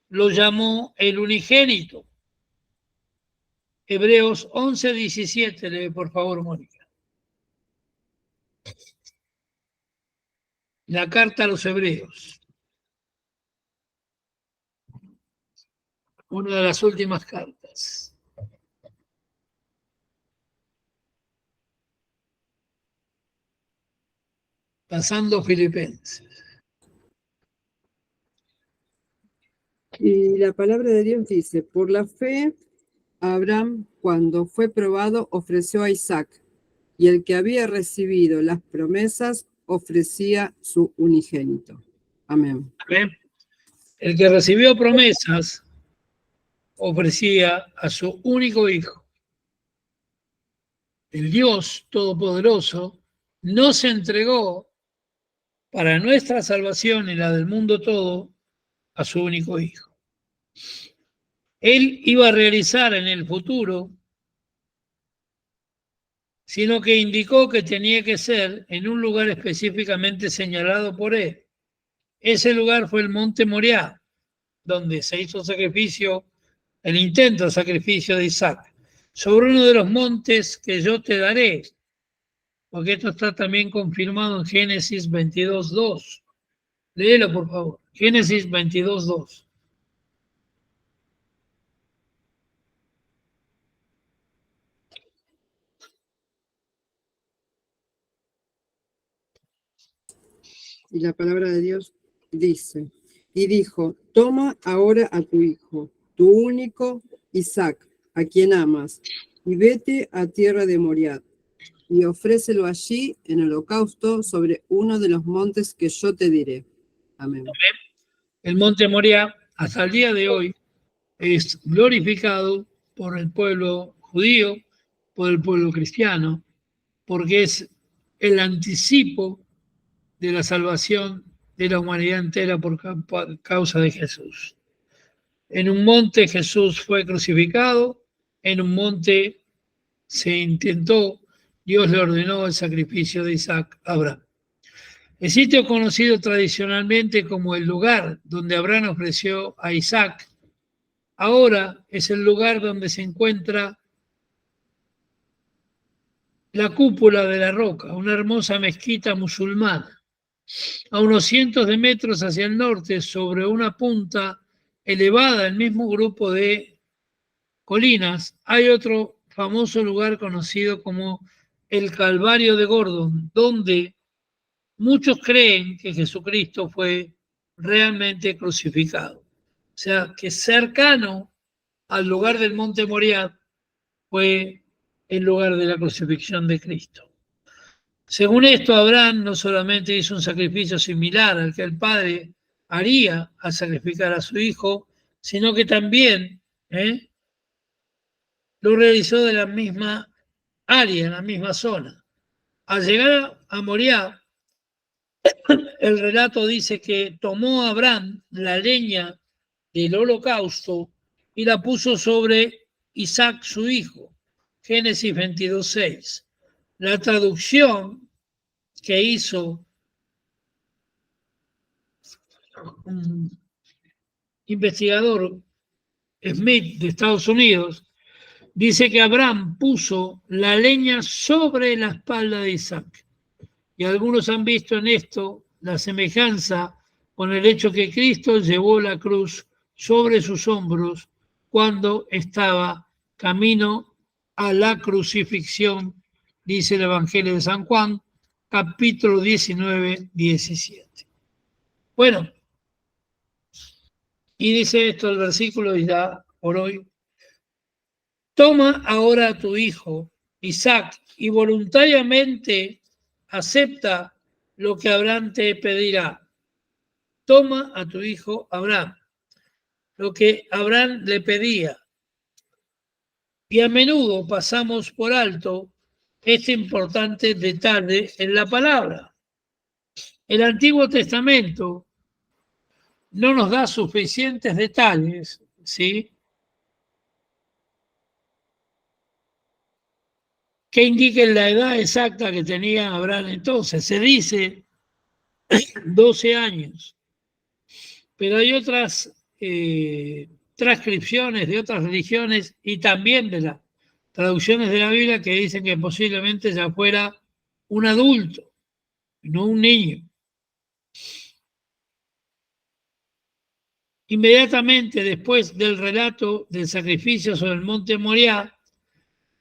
lo llamó el unigénito. Hebreos 11:17, lee por favor, Mónica. La carta a los Hebreos. Una de las últimas cartas. Pasando Filipenses. Y la palabra de Dios dice, por la fe, Abraham, cuando fue probado, ofreció a Isaac, y el que había recibido las promesas ofrecía su unigénito. Amén. Amén. El que recibió promesas ofrecía a su único hijo. El Dios Todopoderoso nos entregó para nuestra salvación y la del mundo todo a su único hijo. Él iba a realizar en el futuro, sino que indicó que tenía que ser en un lugar específicamente señalado por él. Ese lugar fue el monte Moriah, donde se hizo sacrificio, el intento de sacrificio de Isaac, sobre uno de los montes que yo te daré, porque esto está también confirmado en Génesis 22:2. Léelo, por favor. Génesis 22:2. Y la palabra de Dios dice, y dijo, toma ahora a tu hijo, tu único Isaac, a quien amas, y vete a tierra de Moriah, y ofrécelo allí en holocausto sobre uno de los montes que yo te diré. Amén. El monte Moriah, hasta el día de hoy, es glorificado por el pueblo judío, por el pueblo cristiano, porque es el anticipo de la salvación de la humanidad entera por causa de Jesús. En un monte Jesús fue crucificado, en un monte se intentó, Dios le ordenó el sacrificio de Isaac a Abraham. El sitio conocido tradicionalmente como el lugar donde Abraham ofreció a Isaac, ahora es el lugar donde se encuentra la cúpula de la roca, una hermosa mezquita musulmana. A unos cientos de metros hacia el norte, sobre una punta elevada, el mismo grupo de colinas, hay otro famoso lugar conocido como el Calvario de Gordon, donde muchos creen que Jesucristo fue realmente crucificado. O sea, que cercano al lugar del monte Moriah fue el lugar de la crucifixión de Cristo. Según esto, Abraham no solamente hizo un sacrificio similar al que el Padre haría al sacrificar a su hijo, sino que también lo realizó de la misma área, en la misma zona. Al llegar a Moriah, el relato dice que tomó a Abraham la leña del holocausto y la puso sobre Isaac, su hijo. Génesis 22:6. La traducción que hizo un investigador, Smith, de Estados Unidos, dice que Abraham puso la leña sobre la espalda de Isaac. Y algunos han visto en esto la semejanza con el hecho que Cristo llevó la cruz sobre sus hombros cuando estaba camino a la crucifixión, dice el Evangelio de San Juan, capítulo 19, 17. Bueno, y dice esto el versículo ya por hoy. Toma ahora a tu hijo, Isaac, y voluntariamente acepta lo que Abraham te pedirá. Toma a tu hijo Abraham, lo que Abraham le pedía. Y a menudo pasamos por alto este importante detalle en la palabra. El Antiguo Testamento no nos da suficientes detalles, ¿sí?, que indiquen la edad exacta que tenía Abraham entonces. Se dice 12 años, pero hay otras transcripciones de otras religiones y también de las traducciones de la Biblia que dicen que posiblemente ya fuera un adulto, no un niño. Inmediatamente después del relato del sacrificio sobre el monte Moriah,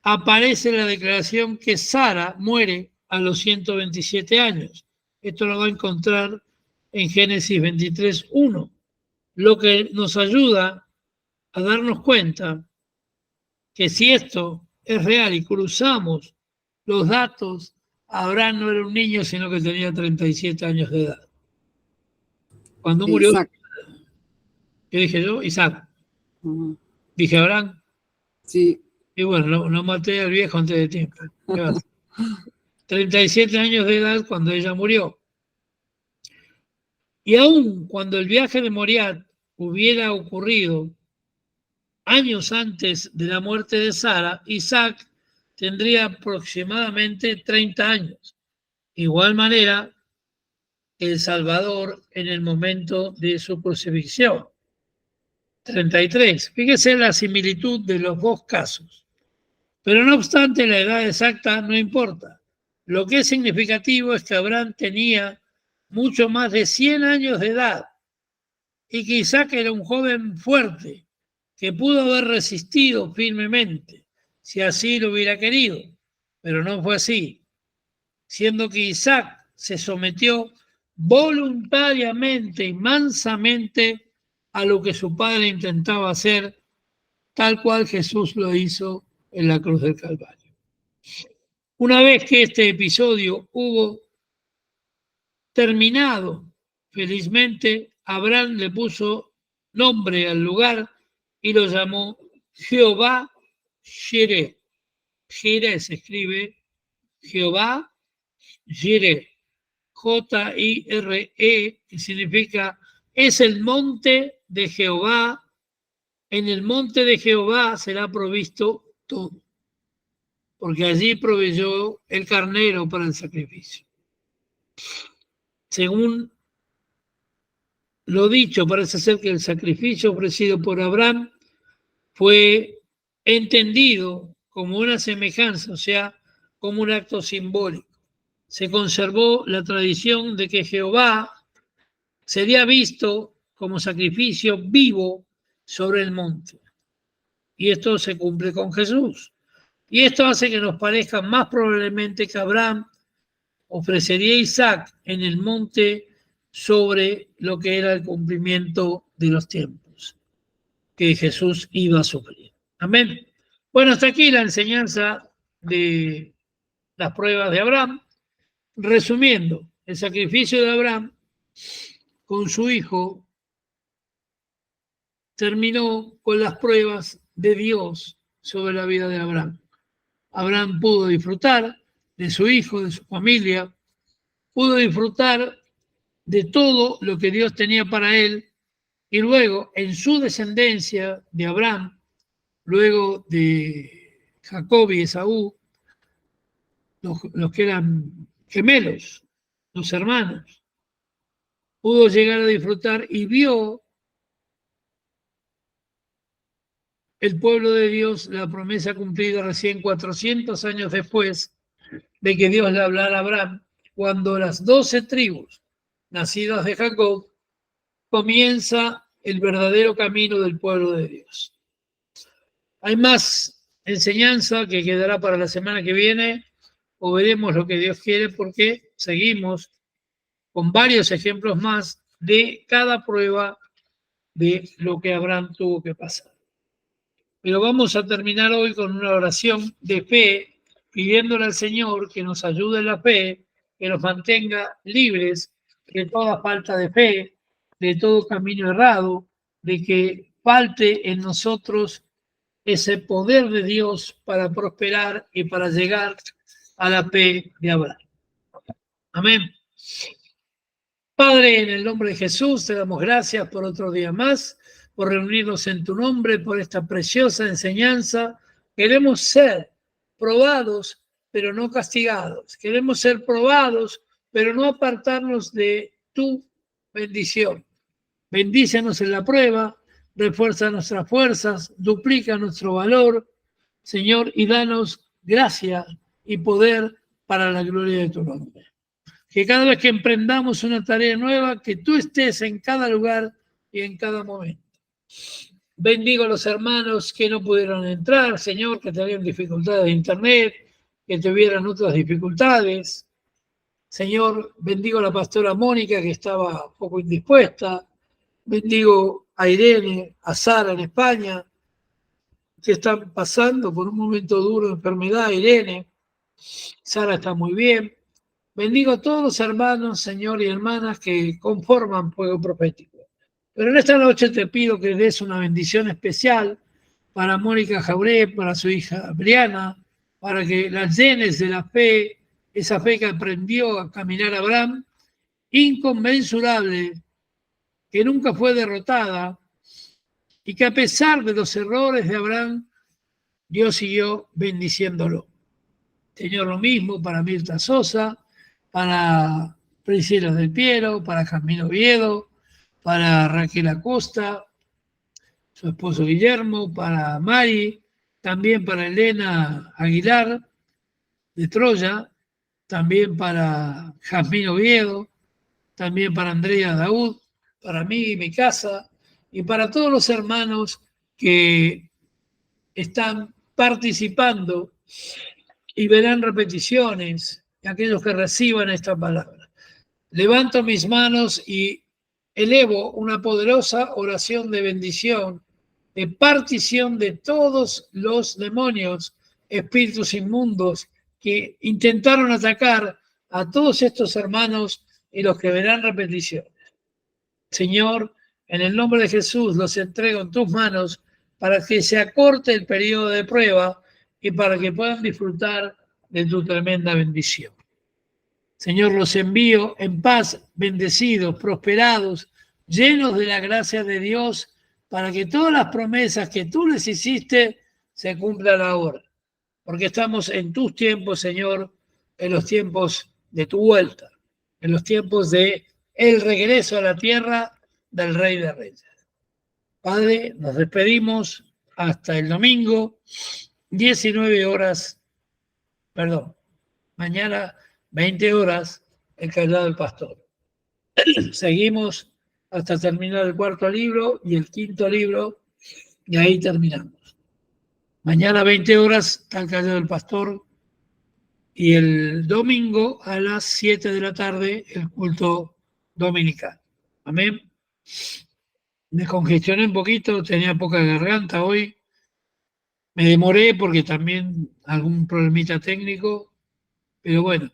aparece la declaración que Sara muere a los 127 años. Esto lo va a encontrar en Génesis 23:1, lo que nos ayuda a darnos cuenta que si esto es real y cruzamos los datos, Abraham no era un niño, sino que tenía 37 años de edad. Cuando murió, Isaac. ¿qué dije yo? Isaac. Ujú. Dije Abraham. Sí. Y bueno, no maté al viejo antes de tiempo. 37 años de edad cuando ella murió. Y aún cuando el viaje de Moriah hubiera ocurrido años antes de la muerte de Sara, Isaac tendría aproximadamente 30 años. De igual manera, el Salvador en el momento de su crucifixión. 33. Fíjese la similitud de los dos casos. Pero no obstante, la edad exacta no importa. Lo que es significativo es que Abraham tenía mucho más de 100 años de edad y que Isaac era un joven fuerte que pudo haber resistido firmemente si así lo hubiera querido, pero no fue así, siendo que Isaac se sometió voluntariamente y mansamente a lo que su padre intentaba hacer, tal cual Jesús lo hizo en la cruz del Calvario. Una vez que este episodio hubo terminado, felizmente, Abraham le puso nombre al lugar y lo llamó Jehová Jireh. Jireh se escribe Jehová Jireh, J-I-R-E, que significa es el monte de Jehová. En el monte de Jehová será provisto todo, porque allí proveyó el carnero para el sacrificio. Según lo dicho, parece ser que el sacrificio ofrecido por Abraham fue entendido como una semejanza, o sea, como un acto simbólico. Se conservó la tradición de que Jehová sería visto como sacrificio vivo sobre el monte. Y esto se cumple con Jesús. Y esto hace que nos parezca más probablemente que Abraham ofrecería a Isaac en el monte sobre lo que era el cumplimiento de los tiempos que Jesús iba a sufrir. Amén. Bueno, hasta aquí la enseñanza de las pruebas de Abraham. Resumiendo, el sacrificio de Abraham con su hijo, terminó con las pruebas de Dios sobre la vida de Abraham. Abraham pudo disfrutar de su hijo, de su familia, pudo disfrutar de todo lo que Dios tenía para él, y luego en su descendencia de Abraham, luego de Jacob y Esaú, los que eran gemelos, los hermanos, pudo llegar a disfrutar y vio el pueblo de Dios la promesa cumplida recién 400 años después de que Dios le hablara a Abraham, cuando las 12 tribus nacidas de Jacob comienza el verdadero camino del pueblo de Dios. Hay más enseñanza que quedará para la semana que viene, o veremos lo que Dios quiere, porque seguimos con varios ejemplos más de cada prueba de lo que Abraham tuvo que pasar. Pero vamos a terminar hoy con una oración de fe, pidiéndole al Señor que nos ayude en la fe, que nos mantenga libres de toda falta de fe, de todo camino errado, de que falte en nosotros ese poder de Dios para prosperar y para llegar a la fe de Abraham. Amén. Padre, en el nombre de Jesús, te damos gracias por otro día más, por reunirnos en tu nombre, por esta preciosa enseñanza. Queremos ser probados, pero no castigados. Queremos ser probados, pero no apartarnos de tu bendición. Bendícenos en la prueba, refuerza nuestras fuerzas, duplica nuestro valor, Señor, y danos gracia y poder para la gloria de tu nombre. Que cada vez que emprendamos una tarea nueva, que tú estés en cada lugar y en cada momento. Bendigo a los hermanos que no pudieron entrar, Señor, que tenían dificultades de internet, que tuvieran otras dificultades. Señor, bendigo a la pastora Mónica, que estaba un poco indispuesta. Bendigo a Irene, a Sara en España, que están pasando por un momento duro de enfermedad. Irene, Sara está muy bien. Bendigo a todos los hermanos, Señor, y hermanas que conforman Fuego Profético. Pero en esta noche te pido que des una bendición especial para Mónica Jauré, para su hija Briana, para que las llenes de la fe, esa fe que aprendió a caminar Abraham, inconmensurable, que nunca fue derrotada, y que a pesar de los errores de Abraham, Dios siguió bendiciéndolo. Señor, lo mismo para Mirta Sosa, para Priscila del Piero, para Jasmine Oviedo, para Raquel Acosta, su esposo Guillermo, para Mari, también para Elena Aguilar de Troya, también para Jasmine Oviedo, también para Andrea Daud, para mí y mi casa, y para todos los hermanos que están participando y verán repeticiones, aquellos que reciban esta palabra. Levanto mis manos y elevo una poderosa oración de bendición, de partición de todos los demonios, espíritus inmundos que intentaron atacar a todos estos hermanos y los que verán repeticiones. Señor, en el nombre de Jesús los entrego en tus manos para que se acorte el periodo de prueba y para que puedan disfrutar de tu tremenda bendición. Señor, los envío en paz, bendecidos, prosperados, llenos de la gracia de Dios, para que todas las promesas que tú les hiciste se cumplan ahora. Porque estamos en tus tiempos, Señor, en los tiempos de tu vuelta, en los tiempos de el regreso a la tierra del Rey de Reyes. Padre, nos despedimos hasta el domingo, 19 horas, mañana 20 horas, el Callado del Pastor. Seguimos hasta terminar el cuarto libro y el quinto libro, y ahí terminamos. Mañana 20 horas está el Callado del Pastor, y el domingo a las 7 de la tarde el culto dominical. Amén. Me congestioné un poquito, tenía poca garganta hoy. Me demoré porque también algún problemita técnico, pero bueno,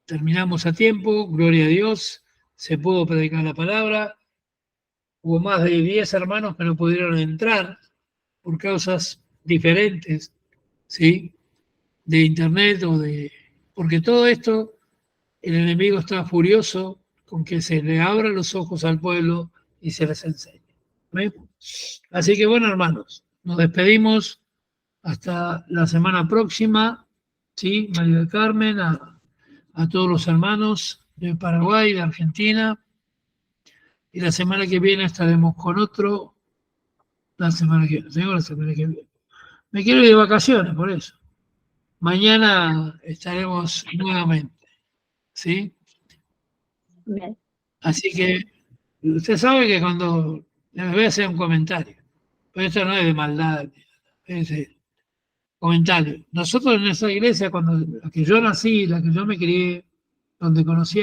terminamos a tiempo, gloria a Dios. se pudo predicar la palabra. Hubo más de 10 hermanos que no pudieron entrar por causas diferentes, ¿sí? De internet porque todo esto, el enemigo está furioso con que se le abran los ojos al pueblo y se les enseñe. ¿Ven? Así que bueno, hermanos, nos despedimos hasta la semana próxima, ¿sí? María del Carmen, a todos los hermanos de Paraguay, de Argentina, y la semana que viene estaremos con otro, la semana que viene. Me quiero ir de vacaciones, por eso. Mañana estaremos nuevamente, ¿sí? Bien. Así que usted sabe que cuando me voy a hacer un comentario, pero esto no es de maldad, es de comentario. Nosotros en esa iglesia, la que yo nací, la que yo me crié, donde conocí